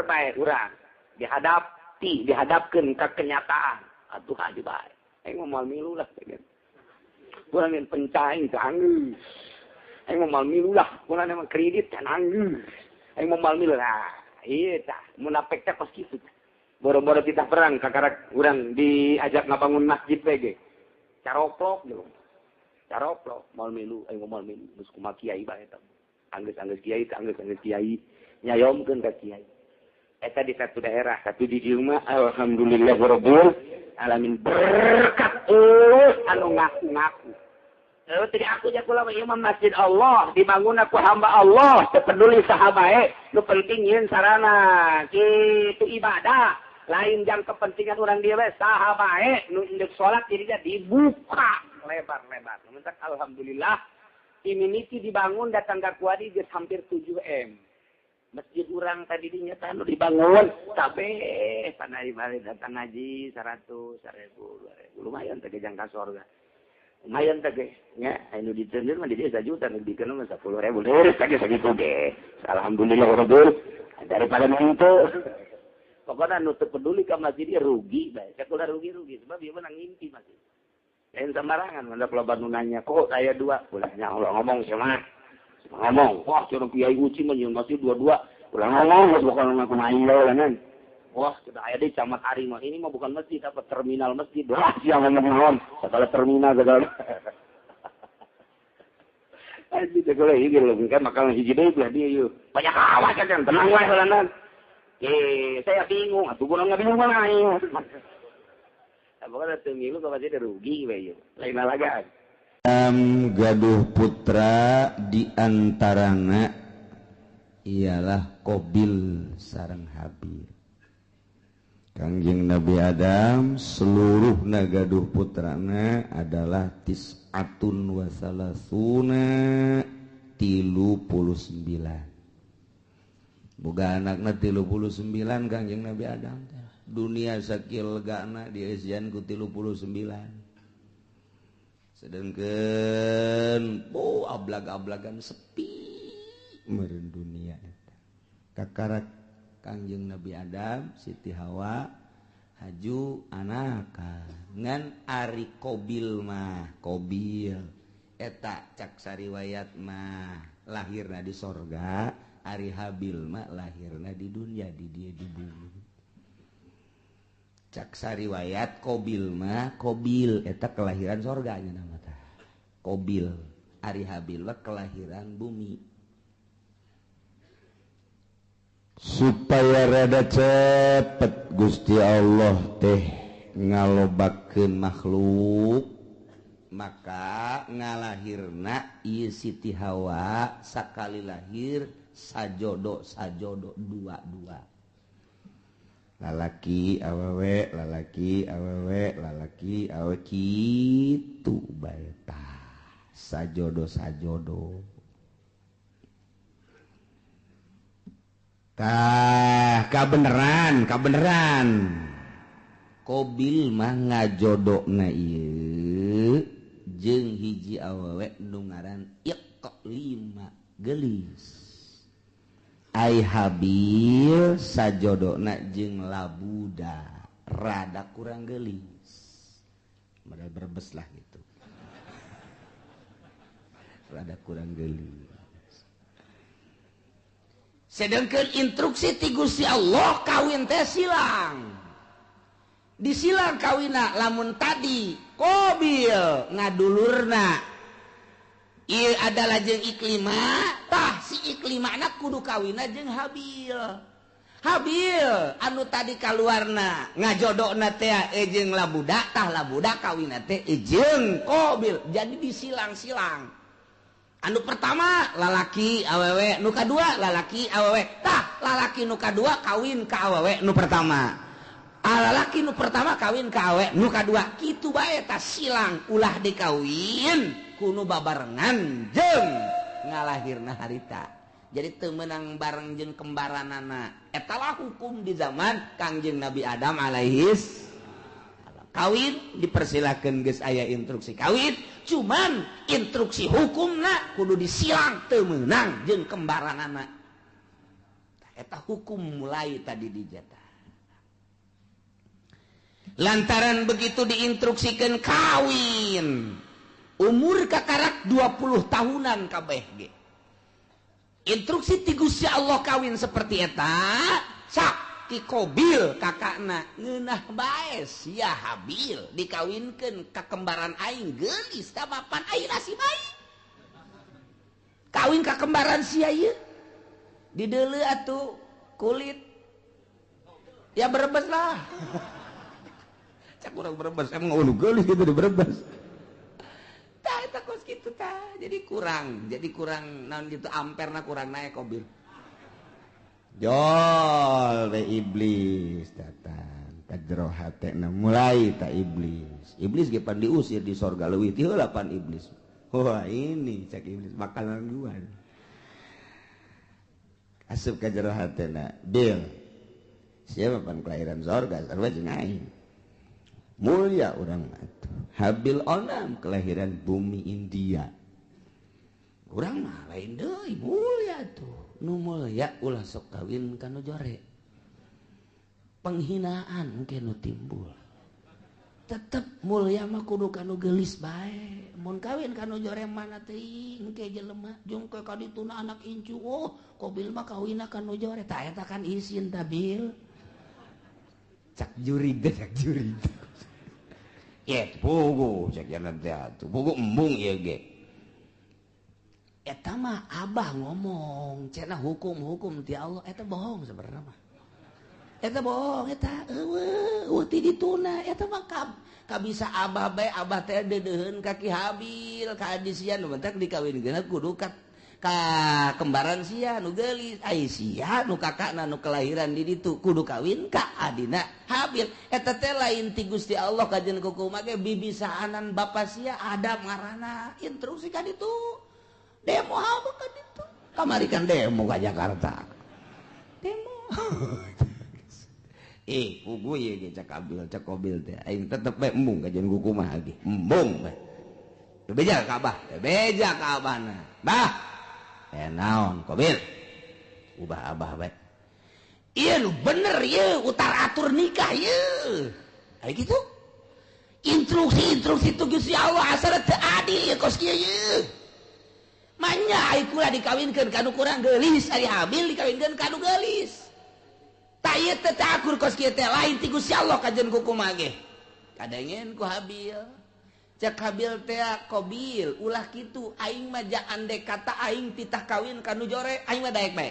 Baik urang dihadapkeun ka kenyataan atuh haji bae aing moal milu lah urang ngan pencaing teh anggeus aing moal milu lah urang mah kredit kan anggeus aing moal milu lah ieu tah munafik teh pas kitu boro-boro kita perang kakarak urang diajak ngabangun masjid we ge caroplok jeung caroplok moal milu aing moal milu geus kumaha kiai bae tah anggeus kiai nyayomkeun ka kiai. Eta di satu daerah, satu di rumah, alhamdulillahirabbil alamin berkat anu ngaku-ngaku. Lalu tadi aku jakula ieu mah masjid Allah, dibangun aku hamba Allah, teu peduli saha bae, nu penting yeun sarana, kitu ibadah. Lain jang kepentingan urang dieu we saha bae nu induk salat dirinya dibuka lebar-lebar. Mentak alhamdulillah immunity dibangun datang ka kuadi geus hampir 7M. Masjid urang tadi dinya tah nu dibangun kabeh panai balik datang ngaji 100, 1000, 2000 lumayan teh jang ka surga. lumayan teh ge nya anu diteunjeun mah di dia 1 juta nu dikeun mah 10.000 eureus teh sakitu ge alhamdulillah rabbil daripada nu teu pokokna nu teu peduli ka masjid dia rugi bae sakulah rugi sebab ieu mah ngimpi masjid lain sembarangan mandak loba nu nanya kok aya 2 ulah nya Allah ngomong sia ngomong wah curug kiai uci mah nyeun masjid 2 ulah ngomong bukan ngaku main lah kan wah sudah aya di camat ari mah ini mah bukan masjid apa terminal masjid lah sia ngomong naon segala terminal segala aji teh kalau ieu kan makal hiji deui belah dia ieu banyak awak kan tenang wae heulanan saya bingung atuh kunaon ngabingung mah aing pokoknya teu ngilu ka masjid rugi we ieu lain lalagaan gaduh putra di antarana ialah Qabil sareng Habil. Kangjeng Nabi Adam seluruh gaduh putrana adalah tis'atun wa salasuna 39. Boga anakna 39 Kangjeng Nabi Adam. Dunia sakil legana dieusian ku 39. Sedangkan ablag-ablagan sepi meureun dunia eta. Kakarak Kangjeng Nabi Adam, Siti Hawa, haju anakan. Ngan ari Qabil mah, Qabil eta cak sariwayat mah lahirna di sorga, ari Habil mah lahirna di dunia di dia di bumi. Cak sariwayat Qabil mah Qabil eta kelahiran sorga nya nama teh. Qabil ari Habil mah kelahiran bumi. Supaya rada cepet Gusti Allah teh ngalobakeun makhluk maka ngalahirna ieu Siti Hawa sakali lahir sajodo dua lalaki awewe lalaki awewe kitu bae tah sajodo kabeneran Qabil mah ngajodokna ieu jeung hiji awewe nu ngaran Iqlima gelis ai Habil sajodokna jeung Labuda rada kurang gelis modal berbes lah gitu rada kurang gelis. Sedangkan instruksi ti Gusti Allah kawin teh silang. Disilang kawina lamun tadi Qabil ngadulurna ieu adalah jeung Iklima, tah si Iklima anak kudu kawina jeung Habil. Habil anu tadi kaluarna ngajodokna teh jeung Labuda, tah Labuda kawina teh jeung Qabil. Jadi disilang-silang. Anu pertama lalaki awewe, nu kadua lalaki awewe. Tah lalaki nu kadua kawin ka awewe nu pertama. Lalaki nu pertama kawin ka awewe nu kadua. Kitu bae tah silang ulah dikawin kuno babarengan jeung ngalahirna harita. Jadi teu meunang bareng jeung kembaranana. Eta lah hukum di zaman Kangjeng Nabi Adam alaihis kawin dipersilakan geus aya instruksi kawin, cuman instruksi hukumna kudu disilang teu meunang jeung kembaranana. Eta hukum mulai tadi dijata. Lantaran begitu diinstruksikan kawin, umur kakarak 20 tahunan kabeh ge. Instruksi ti Gusti Allah kawin seperti eta, sak ti Qabil kakakna ngeunah bae sia Habil dikawinkeun ka kembaran aing geulis ka mapan aing si bae. Kawin ka kembaran sia ieu. Dideuleu atuh kulit. Ya berebes lah. Cak urang berebes emang ulu geulis gitu di berebes. Tah eta kos kitu tah. Jadi kurang naon gitu amperna kurang naik Qabil. Jol teh iblis datang ka jero hatena mulai ta iblis ge pan diusir di sorga leuwih ti heula pan iblis. Wah ini cak iblis makanan gua asup ka jero hatena bil siapa pan kelahiran sorga sarua jeung aing mulia orang atuh. Habil onam kelahiran bumi India. Urang mah lain deui mulia tuh. Nu mulia ulah sok kawin ka nu jore. Penghinaan mungkin nu timbul. Tetep mulia mah kudu ka nu geulis bae. Mun kawin ka nu jore mana teuing ke jelema jeung ke ka dituna anak incu. Oh, kobil mah kawinna ka nu jore. Tah eta kan isin tah bil. Cak jurig deh, cak jurig. Ya, pugu cak jalan teh atuh. Pugu embung ieu ge. Eta mah abah ngomong, cenah hukum-hukum ti Allah eta bohong sebenarnya mah. Eta bohong eta eueuh ti dituna eta mah kabisa abah bae abah teh deudeuheun ka Ki Habil ka adisian nu mentek dikawinkeun kudu ka kembaran sia nu geulis ai sia nu kakakna nu kelahiran di ditu kudu kawin ka adina Habil eta teh lain ti Gusti Allah kajen kumaha ge bibisaanan bapa sia Adam ngaranna instruksi ka ditu demo apa ka ditu kamari kan demo ka Jakarta demo pugu ye ge cak Abil cak Kobil teh aing tetep bae embung kajen kumaha ge embung bae beja ka abah beja ka abahna bah naon Kobil ubah abah bae iya lu bener ya utar atur nikah ya kayak gitu instruksi itu Gusti Allah asal teu adil ya kos kieu ya manya ai kula dikawinkeun kanu kurang geulis ari Habil dikawinkeun kanu geulis tah ieu teh akur kos kieu teh lain ti Gusti Allah kajen kumaha ge kadengen ku Habil cak Habil teh Kobil ulah kitu aing mah andai kata aing titah kawin kanu jore aing mah daek bae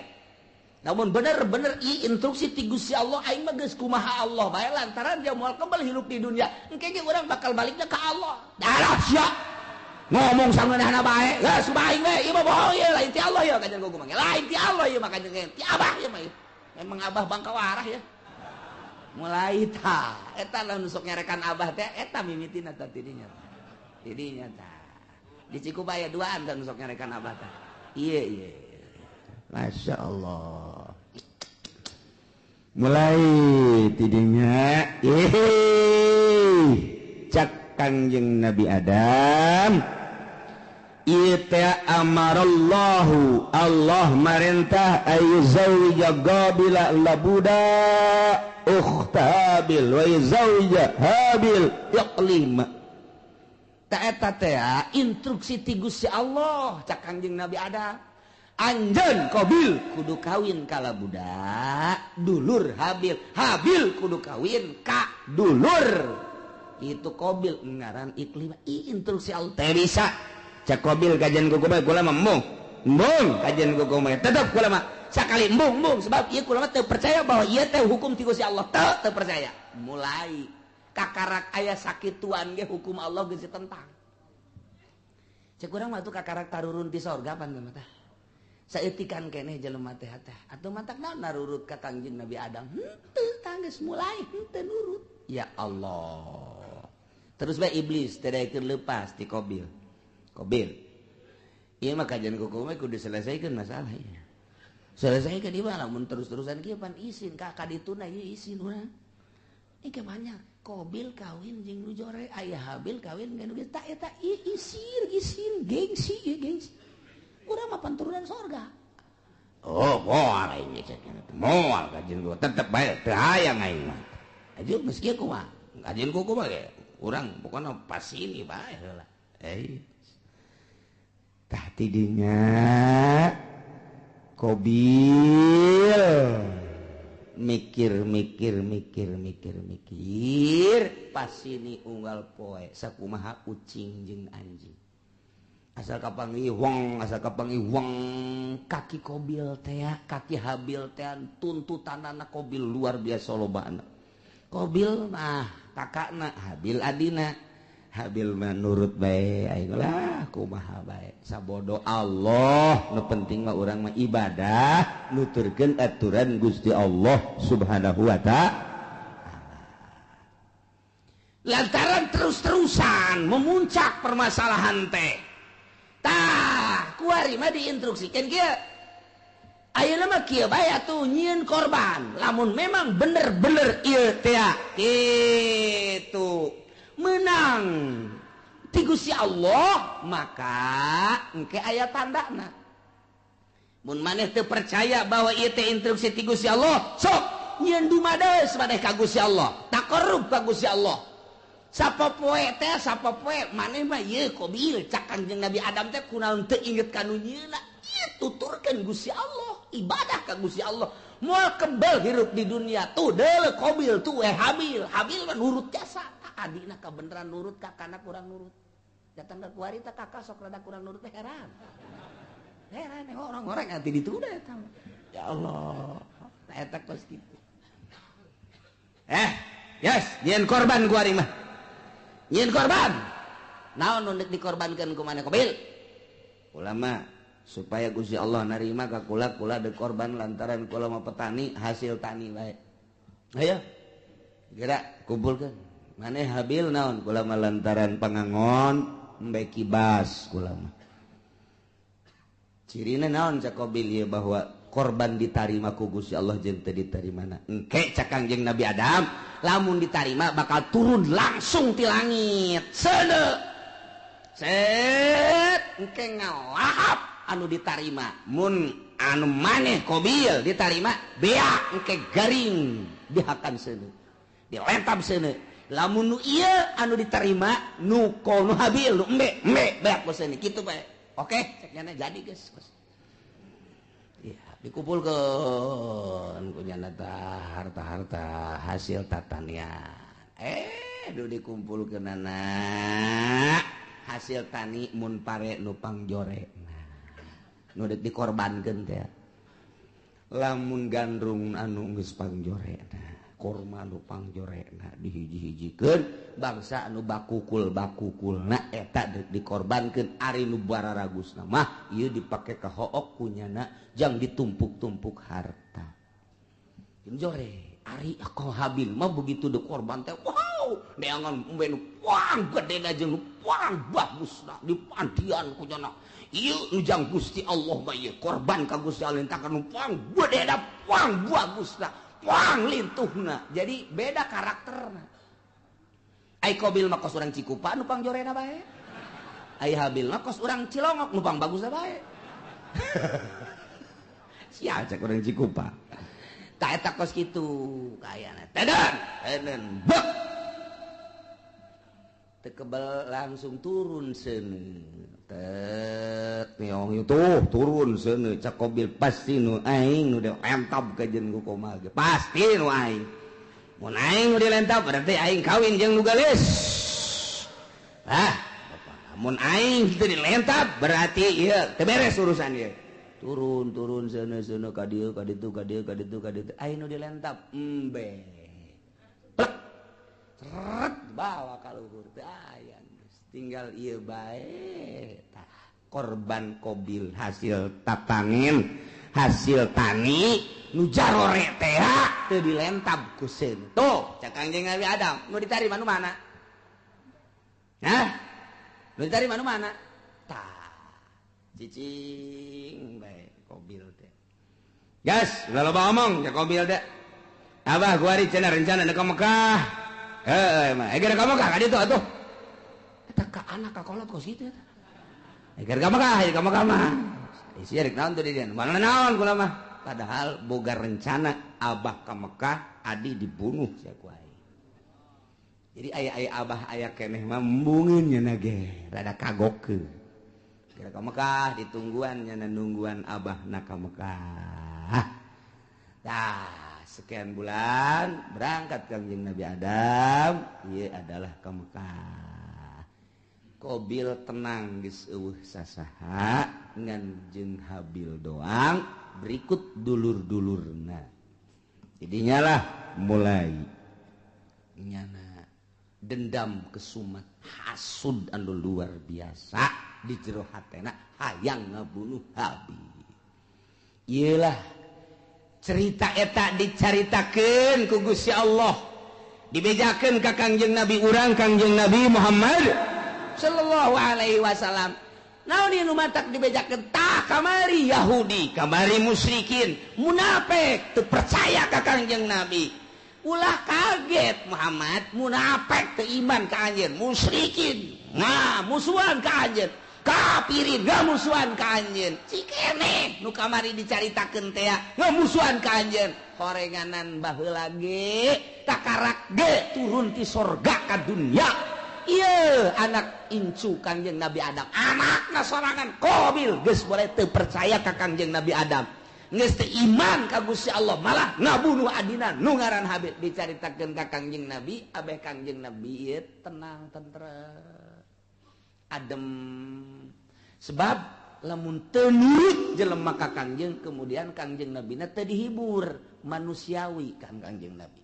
namun bener-bener instruksi ti Gusti Allah aing mah geus kumaha Allah bae lantaran dia moal kembali hidup di dunia engke ge urang bakal baliknya ka Allah darah sia ngomong sangeunahna bae geus bae bae ieu mah bohong ieu lain ti Allah ya kajen kumaha lain ti Allah ieu mah kajen ti abah ieu mah memang abah bangka warah ya mulai tah eta lamun sok nyarekan abah teh eta mimitina tah tidinya jadinya tah di Cikubaya duaan kan sok nyarekan abah tah iya Masya Allah mulai tidinya cak Kangjeng Nabi Adam ita amarallahu Allah marintah ayyuzawija Qabila labuda ukhtabil wa yuzawija Habil yaqlima eta teh instruksi ti Gusti Allah cak Kangjeng Nabi Adam anjeun Qabil kudu kawin kala budak dulur Habil kudu kawin ka dulur itu Qabil ngaran Iklim instruksi Allah teh bisa cak Qabil kajian kumaha kula mah embung kajian kumaha tetep kula mah sakali embung sebab ieu kula mah teu percaya bahwa ieu teh hukum ti Gusti Allah teu percaya mulai kakarak aya sakituan ge hukum Allah geus ditentang. Cek urang mah tuh kakarak tarurun di sorga pan mah tah. Saeutikan keneh jelema teh tah. Atuh mantak naon narurut ka Kangjeng Nabi Adam. Henteu tah geus mulai henteu nurut. Ya Allah. Terus bae iblis teh daekeun leupas ti Qabil. Ieu mah kajian kumaha kudu selesaikeun masalah ieu. Selesaikeun ieu mah lamun terus-terusan kieu pan isin ka kadituna ieu isin urang. Ini banyak Qabil kawin jeung nu jore aya Habil kawin jeung nu tah eta isin gengsi urang mah panturunan sorga oh moal ini moal kajian gua tetep bae teu hayang aing mah ajeun geus kieu kumaha kajian gua kumaha ge urang pokona pas ini bae heula tah tidinya Qabil mikir pas ini unggal poe sakumaha ucing jeung anjing asal kapanggih wong kaki Qabil teh kaki Habil teh tuntutanana Qabil luar biasa lobana Qabil mah kakakna Habil adina Habil mah nurut bae aing lah kumaha bae sabodo Allah nu penting mah urang mah ibadah nuturkeun aturan Gusti Allah Subhanahu wa ta'ala lantaran terus-terusan memuncak permasalahan teh tah kuari mah diinstruksikeun kieu ayeuna mah kieu bae atuh nyieun korban lamun memang bener-bener ieu teh kitu menang ti Gusti Allah maka engke aya tandana mun maneh teu percaya bahwa ieu teh instruksi ti Gusti Allah sok nyieun dumadeus maneh ka Gusti Allah taqarrub ka Gusti Allah sapopoe teh sapopoe maneh mah ieu Qabil cak Kangjeng Nabi Adam teh kunaon teu inget kanu nyieunna ieu tuturkeun Gusti Allah ibadah ka Gusti Allah moal kebal hirup di dunia tuh deuleu Qabil tuh Habil mah nurut jasa adina kabeneran nurut kakana kurang nurut datang ka kuari teh kakak sok rada kurang nurut teh heran orang-orang ati dituda eta ya Allah eta kos kitu yes nyieun korban kuari mah nyieun korban naon nu dikorbankeun ku maneh Qabil ulama supaya Gusti Allah narima ka kula de korban lantaran kula mah petani hasil tani bae ayo kira kumpulkeun maneh Habil naon kula mah lantaran pangangon embe kibas kula mah cirina naon cak Qabil ieu bahwa korban ditarima ku Gusti Allah jeung teu ditarimana engke cak Kangjeng Nabi Adam lamun ditarima bakal turun langsung ti langit seuneu set engke ngalahap anu ditarima mun anu maneh Qabil ditarima bea engke garing dihakan seuneu dilentab seuneu lamun nu ieu anu ditarima nu kono Habil nu embe beak seuneu kitu bae oke cek nyana jadi geus ya dikumpulkeun ku nyana harta-harta hasil tatanian nu dikumpulkeunana hasil tani mun pare nu pangjorena nu dikorbankeun teh lamun gandrung anu geus pangjorena kurma nu pangjorena dihiji-hijikeun bangsa anu bakukulna eta dikorbankeun ari nu bararagusna mah ieu dipake ka hook kunyana jang ditumpuk-tumpuk harta jore ari ka Habil mah begitu dikorban teh wow neangan umbe nu puang gedena jeung nu puang bagusna dipantian kunyana ieu nu jang Gusti Allah mah ieu korban ka Gusti Allah entakan nu puang gedena puang bagusna puang lintuhna jadi beda karakterna ai Qabil mah kos urang Cikupa nu pangjorena bae ai Habil mah kos urang Cilongok nu pang bagusna bae sia cek urang Cikupa tak eta kos kitu kayana teden bek teu kebal langsung turun seuneu tet neong itu turun seuneu cak Qabil pasti nu aing nu dilentab ka jeung ku komal ge pasti nu aing mun aing nu dilentab berarti aing kawin jeung nu gelis mun aing teu dilentab berarti ieu teu beres urusan ieu turun seuneu ka dieu ka ditu aing nu dilentab embe plek ceret bawa ka luhur teh aya tinggal ieu bae korban Qabil hasil tatangin hasil tani nu jarore teh teu dilentab ku seun tuh cak Kangjeng Nabi Adam nu ditarima nu mana nu ditarima nu mana cicing bae Qabil teh gas udah loba omong cak Qabil teh abah kuari cenah rencana ka Mekah mah eger ka Mekah ka ditu atuh eta ka anak ka kolot kos kitu eta eger ka Mekah mah isi rek naon tuh di dieu mana naon kula mah padahal boga rencana abah ka Mekah adi dibunuh sia ku aing jadi aya abah aya keneh mah embungeun nya ge rada kagokeun eger ka Mekah ditungguan nya nungguan abah na ka Mekah sekian bulan berangkat Kangjeng Nabi Adam ieu adalah ka Mekah Qabil tenang geus eueuh sasaha ngan jeung Habil doang berikut dulur-dulurna jadinya lah mulai nyana dendam kesumat hasud anu luar biasa di jero hatena hayang ngabunuh Habil ieulah cerita eta dicaritakeun ku Gusti Allah dibejakeun ka Kangjeng Nabi urang Kangjeng Nabi Muhammad sallallahu alaihi wasallam naon ieu nu matak dibejakeun tah kamari Yahudi kamari musyrikin munafik teu percaya ka Kangjeng Nabi ulah kaget Muhammad munafik teu iman ka anjeun musyrikin musuhan ka anjeun kafirin ngamusuhan ka anjeun cikene nu kamari dicaritakeun teh ngamusuhan ka anjeun horenganan baheula ge takarak ge turun ti sorga ka dunya. Iya anak incu Kangjeng Nabi Adam anakna sorangan Qabil geus boleh teu percaya ka Kangjeng Nabi Adam geus teu iman ka Gusti Allah malah ngabunuh adina nu ngaran Habil dicaritakeun ka Kangjeng Nabi abeh Kangjeng Nabi ieu tenang tentrem adem sebab lamun teu nurut jelema ka Kangjeng kemudian Kangjeng Nabina teu dihibur manusiawi kan Kangjeng Nabi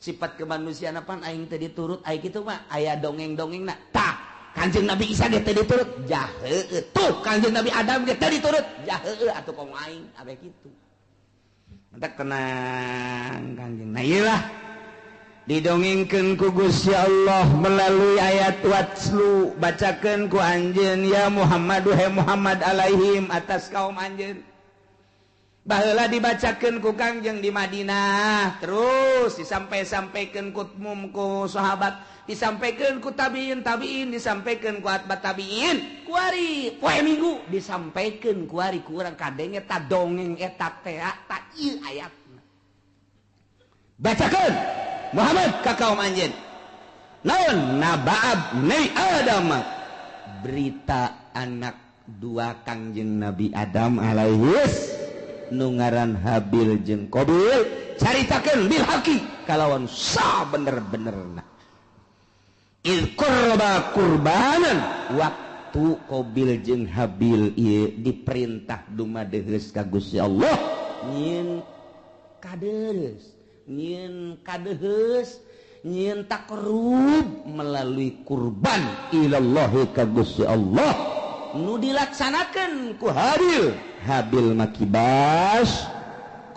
sifat kemanusiaan apaan aing teu diturut aing kitu mah aya dongeng-dongengna tah Kangjeng Nabi Isa ge teu diturut jaheueuh tuh Kangjeng Nabi Adam ge teu diturut jaheueuh atuh kong aing abeh kitu mantap tenang Kangjeng nah ieu lah didongengkeun ku Gusti Allah melalui ayat watslu bacakeun ku anjeun ya Muhammad he Muhammad alaihim atas kaum anjeun baheula dibacakeun ku Kangjeng di Madinah terus disampai-sampaikeun ku sahabat disampaikeun ku tabiin disampaikeun ku atbat tabiin ku ari poe Minggu disampaikeun ku ari ku urang kadenge eta dongeng eta teh ta ieu ayatna bacakeun Muhammad ka kaum anjeun naon naba'ab Nabi Adam berita anak dua Kangjeng Nabi Adam alaihis nu ngaran Habil jeung Qabil caritakeun bil haqi kalawan sa bener-benerna il qurba qurbanan waktu Qabil jeung Habil ieu diperintah dumadeheus ka Gusti Allah nyieun kadeheus nyieun takrub melalui kurban ilallahi ka Gusti Allah nu dilaksanakeun ku Habil makibas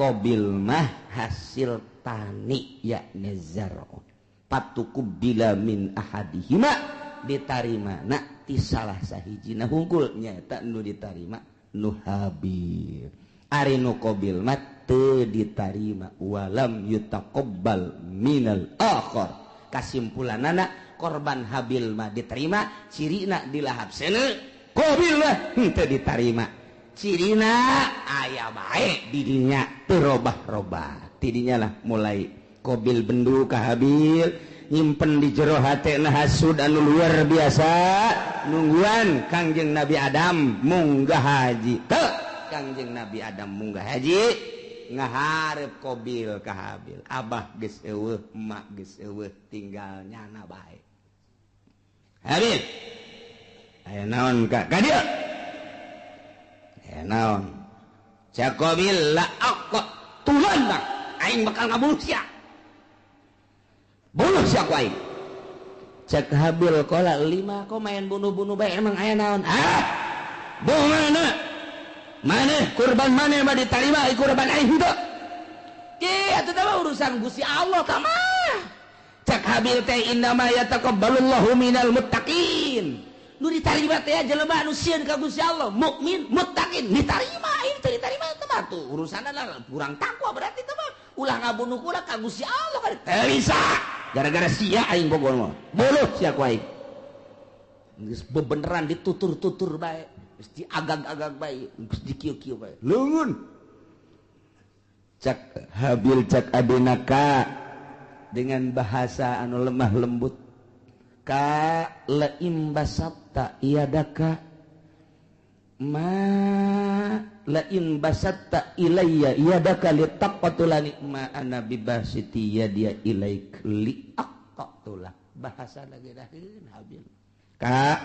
Qabil mah hasil tani yakni zar'un patukubila min ahadihima ditarimana ti salah sahijina hungkul nyaeta nu ditarima nu Habil ari nu Qabil mah teu ditarima walam yutaqabbal minal akhar kasimpulanana korban Habil mah diterima cirina dilahap seuneu Qabil mah teu ditarima cirina aya bae didinya teu robah-robah tidinya lah mulai Qabil bendu ka Habil nyimpen di jero hatena hasud anu luar biasa nungguan Kangjeng Nabi Adam munggah haji teu Kangjeng Nabi Adam munggah haji ngaharep Qabil ka Habil abah geus eueuh emak geus eueuh tinggal nyana bae Habil aya naon ka dieu naon cak Qabil la aqqa tulanna aing bakal ngabunuh sia bunuh sia ku aing cak Habil qala 5 kok main bunuh-bunuh bae emang aya naon bagaimana mana kurban mana mah ditarima kurban aing henteu ge atuh teh urusan Gusti Allah tah mah cak Habil teh innama yataqabbalullahu minal muttaqin nu ditarima teh jelema anu sieun ka Gusti Allah mukmin muttaqin ditarima ieu teh ditarima teh mah tuh urusanna kurang takwa berarti teh mah ulah ngabunuh ulah ka Gusti Allah kan teh bisa gara-gara sia aing bogoh mah boluh sia ku aing geus bebeneran ditutur-tutur bae geus diagag-agag bae geus dikieu-kieu bae leungeun cak Habil cak adenaka dengan bahasa anu lemah lembut ka laim basatta iyadaka ma lain basatta ilayya iyadaka litaqatulani ma ana bibasiti yadiya ilaik liaqatulak bahasa lagi daheun Habil ka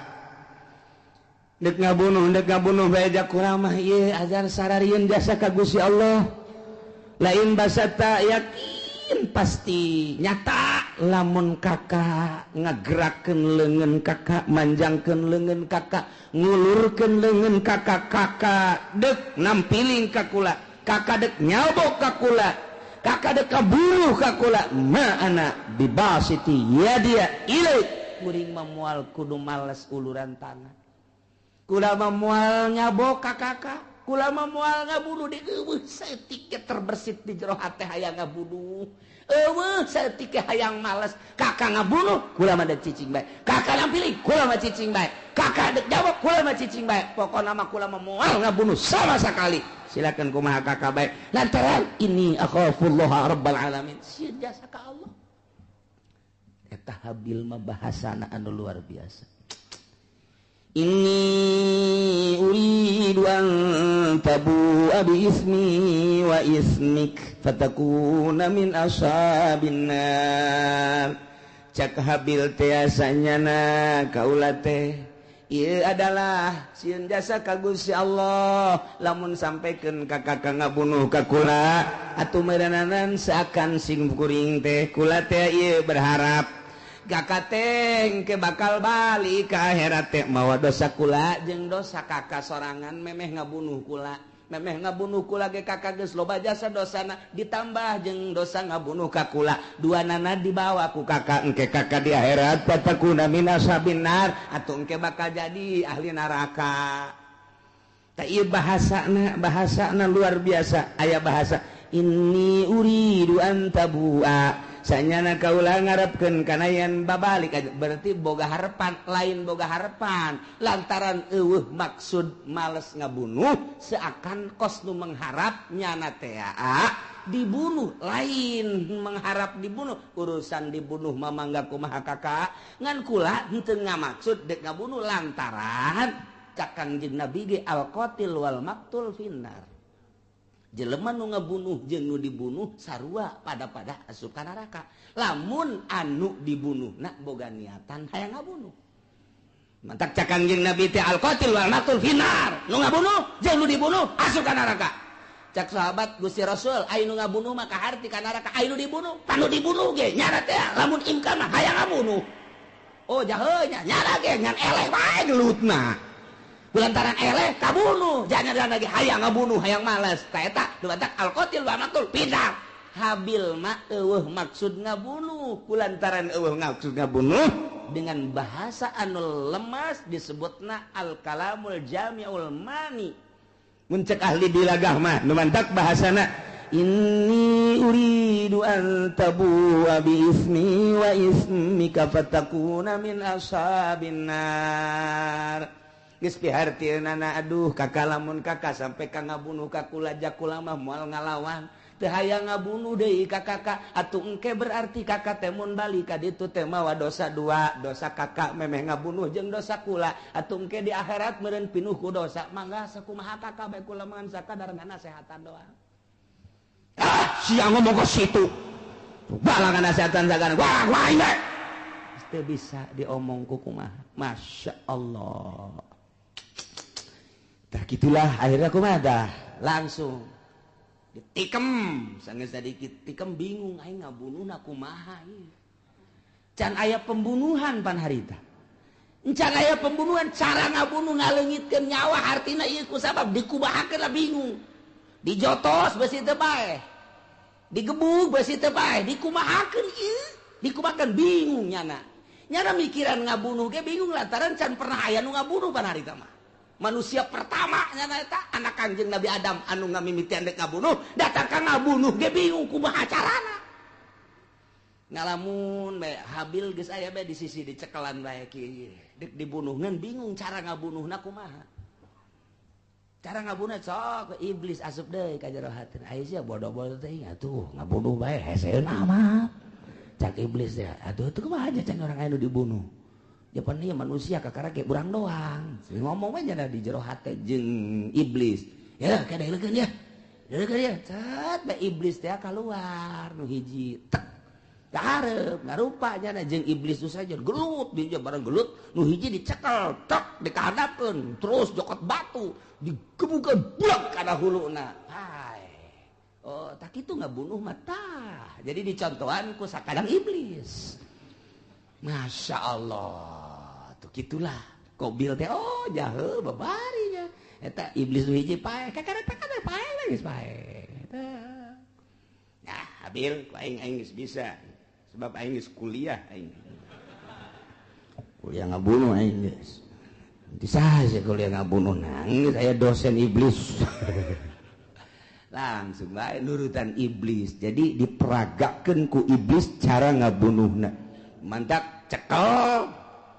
dek ngabunuh bae jak kurang mah ieu ajar sararieun jasa ka Gusti Allah lain basatta yakin pasti nyata lamun kakak ngagerakeun leungeun kakak manjangkeun leungeun kakak ngulurkeun leungeun kakak dek nampiling ka kula kakak dek nyabok ka kula kakak dek kaburu ka kula ma ana bibasiti yadia ilaik kuring mah moal kudu males uluran tangan kula mual nyabok kakak, kula mual ngabunuh di tiket terbersit di jero hati hayang ngabunuh. Setik hayang males kakak ngabunuh kula mah dek cicing bae, kakak pilih kula mah cicing bae, kakak dek jawab kula mah cicing bae, pokokna mah kula mah moal ngabunuh sama sekali. Silakan kumaha kakak bae lantaran ini akhafullah rabbal alamin, sieun jasa ka Allah. Eta Habil mah bahasana anu luar biasa. Inni uridu an tabu'a bi ismi wa ismik fatakuna min ashabin nar. Cak Habil teh asanyana kaula teh ieu adalah sieun jasa ka Gusti Allah lamun sampekeun ka kakak ngabunuh ka kula atuh meureunanan seakan sing kuring teh kula teh ieu berharap kakak teh ke bakal balik ke akhirat teh mawa dosa kula jeung dosa kakak sorangan memeh ngabunuh kula, memeh ngabunuh kula ge kakak geus loba jasa dosana ditambah jeung dosa ngabunuh ka kula, duanana dibawa ku kakak engke kakak di akhirat fatakuna min ashabin nar atuh engke bakal jadi ahli neraka. Ta ieu bahasana luar biasa, aya bahasa inni uridu an tabu'a sanyana kaula ngarepkeun kana yen babalik berarti boga harapan lain boga harapan lantaran eueuh maksud males ngabunuh seakan kos nu mengharap nyana teh dibunuh lain mengharap dibunuh urusan dibunuh mah mangga kumaha kakak ngan kula henteu ngamaksud dek ngabunuh lantaran cak Kangjeng Nabi ge al-qatil wal maqtul finnar. Jelema nu ngabunuh jeung nu dibunuh sarua pada asup ka neraka. Lamun anu dibunuhna boga niatan hayang ngabunuh. Mantak cak Kangjeng Nabi teh al-qatil wal maqtul finnar. Nu ngabunuh jeung nu dibunuh asup ka neraka. Cak sahabat Gusti Rasul, aya nu ngabunuh mah kaharti ka neraka, aya nu dibunuh, panu dibunuh ge nyana teh lamun imkan mah hayang ngabunuh. Oh jaheuh nya nyana ge ngan eleh bae gelutna. Kulantaran eleh kabunuh jangan lagi hayang ngabunuh hayang males ka eta dumatak al-qatil wa maqtul pindah. Habil mah eueuh maksud ngabunuh kulantaran eueuh maksud ngabunuh dengan bahasa anu lemas disebutna al-kalamul jami'ul mani. Mun cek ahli dilagah mah dumatak bahasana inni uridu an tabu'a bi ismi wa ismika fatakuna min ashabin nar. Geus pihartieunana aduh kakak lamun kakak sampai ka ngabunuh ka kula jak kula mah moal ngalawan teu hayang ngabunuh deui ka kakak atuh engke berarti kakak teh mun balik ka ditu teh mawa dosa dua dosa kakak memeh ngabunuh jeung dosa kula atuh engke di akhirat meureun pinuh ku dosa mangga sakumaha kakak bae kula mangan sakadarna nasehatan doang. Sia ngomong ke situ balangan nasehatan sakadarna wah ini teu bisa diomong ku kumaha masya Allah. Tak gitulah akhirnya kumaha dah langsung ditikem sanggeus sadikit tikem bingung aing ngabunuhna kumaha ieu. Can aya pembunuhan pan harita. Can aya pembunuhan cara ngabunuh ngaleungitkeun nyawa artina ieu kusabab dikubahakeun lah bingung. Dijotos beusi teu bae. Digebug beusi teu bae, dikumahakeun ieu. Dikumahakeun bingung nyana. Nyana mikiran ngabunuh ge bingung lantaran can pernah aya nu ngabunuh pan harita mah. Manusia pertama nyana eta anak Kangjeng Nabi Adam anu ngamimitian dek ngabunuh datang ka ngabunuh ge bingung kumaha carana. Ngalamun bae Habil geus aya bae di sisi dicekelan bae kieu dek dibunuhkeun bingung cara ngabunuhna kumaha. Cara ngabunuhna sok iblis asup deui ka jero hati. Aya sia bodoh-bodoh teh atuh ngabunuh bae heseueun amat. Cak iblis teh atuh teu kumaha aja can urang anu dibunuh. Japan ieu manusia kakara ge urang doang. Ngomong we nya di jero hate jeung iblis. Ya kadeulekeun ya. Deulekeun ya. Cat bae iblis teh kaluar nu hiji tek. Hareup ngarupa nya jeung iblis tu saja gelut di bareng gelut nu hiji dicekel tek dikahadapkeun terus jokot batu digebukeun blek kana huluna. Hai. Oh, tak kitu ngabunuh mah tah. Jadi dicontohan ku sakadang iblis. Masya Allah tuh gitulah Qabil teh oh jaheuh babarinya eta iblis nu hiji pae kakara pae lagi pae nah Habil ku aing geus bisa sebab aing geus kuliah aing ngabunuh aing geus Saja kuliah ngabunuh nangis saya dosen iblis. Langsung bae nurutan iblis. Jadi diperagakeun ku iblis cara ngabunuhna. Mantak cekel,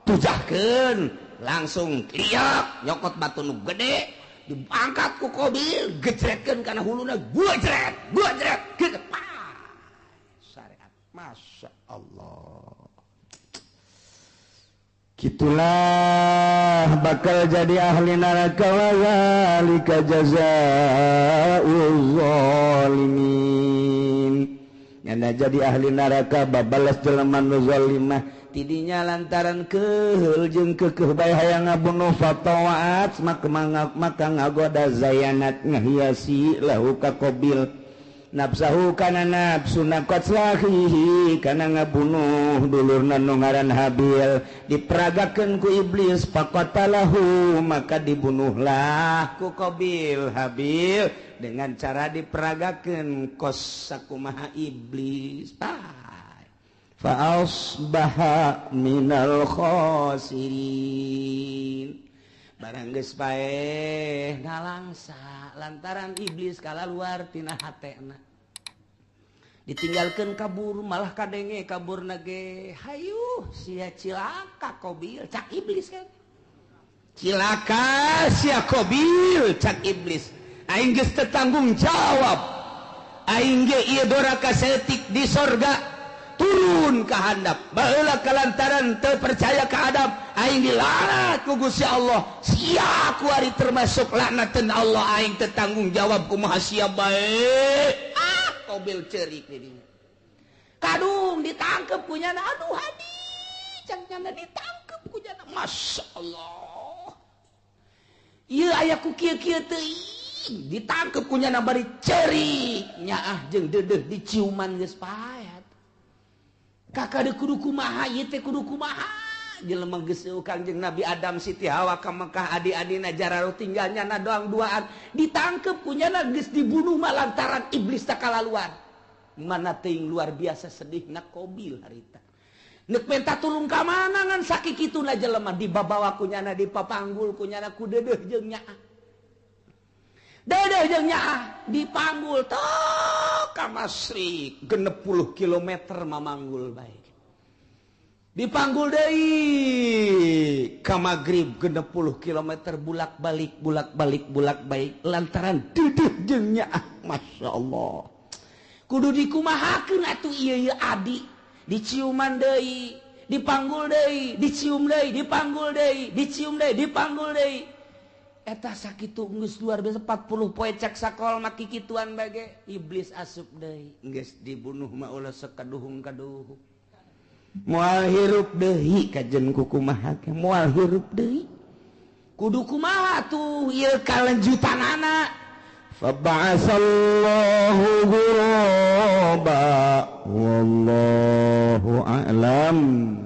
tujahkeun, langsung liak nyokot batu nu gede, diangkat ku Qabil, gejretkeun kana huluna, gujret, gitu. Syariat. Masya Allah. Gitulah bakal jadi ahli neraka wa zalika jazaa'ul zalimin. Nyana jadi ahli neraka babalas jelema nu zalimah tidinya lantaran keheul jeung keukeuh bae hayang ngabunuh fatawaat maka ngagoda zayanat ngahiasi lahu ka Qabil nafsahu kana nafsuna qatlahihi kana ngabunuh dulurna nu ngaran Habil diperagakeun ku iblis faqatalahu maka dibunuhlah ku Qabil Habil dengan cara diperagakeun kos sakumaha iblis fa asbaha minal khasirin. Barang geus bae ngalangsa lantaran iblis kalaluar tina hatena. Ditinggalkeun kabur malah kadenge kaburna ge hayu sia cilaka Qabil cak iblis kan. Cilaka sia Qabil cak iblis. Aing geus teu tanggung jawab. Aing ge ieu doraka setik di sorga turun ke handap baheula kalantaran teu percaya ke adab aing dilaknat ku Gusti Allah sia ku ari termasuk laknateun Allah aing teu tanggung jawab kumaha sia bae Qabil ceurik di dinya kadung ditangkep ku nyana aduh hadi can nyana ditangkep ku nyana masyaallah ieu aya ku kieu-kieu teuing ditangkep ku nyana bari ceurik nyaah jeung deudeuh diciuman geus pae kakak de kudu kumaha ieu teh kudu kumaha jelema geus Kangjeng Nabi Adam Siti Hawa ka Mekah adi-adina jararo tinggalnya na doang duaan ditangkep kunyana geus dibunuh mah lantaran iblis tak kalaluan mana teuing luar biasa sedihna Qabil harita neuk menta tulung ka mana ngan sakikituna jelema dibabawa kunyana dipapanggul kunyana ku deudeuh jeung nyaah deudeuh jeung nyaah dipanggul tok ka Masrik 60 kilometer mamanggul bae dipanggul deui ka Magrib 60 kilometer bulak-balik lantaran deudeuh jeung nyaah masyaallah kudu dikumahakeun atuh ieu adi diciuman deui dipanggul deui dicium deui dipanggul deui dicium deui dipanggul deui eta sakitu geus luar biasa 40 poe cek sakol maki kituan bage iblis asup deui geus dibunuh mah ulah sakaduhung-kaduhung moal hirup deui kajen kumaha ke moal hirup deui kudu kumaha tuh ieu kalanjutanana fa ba'asallahu ghuraba wallahu a'lam.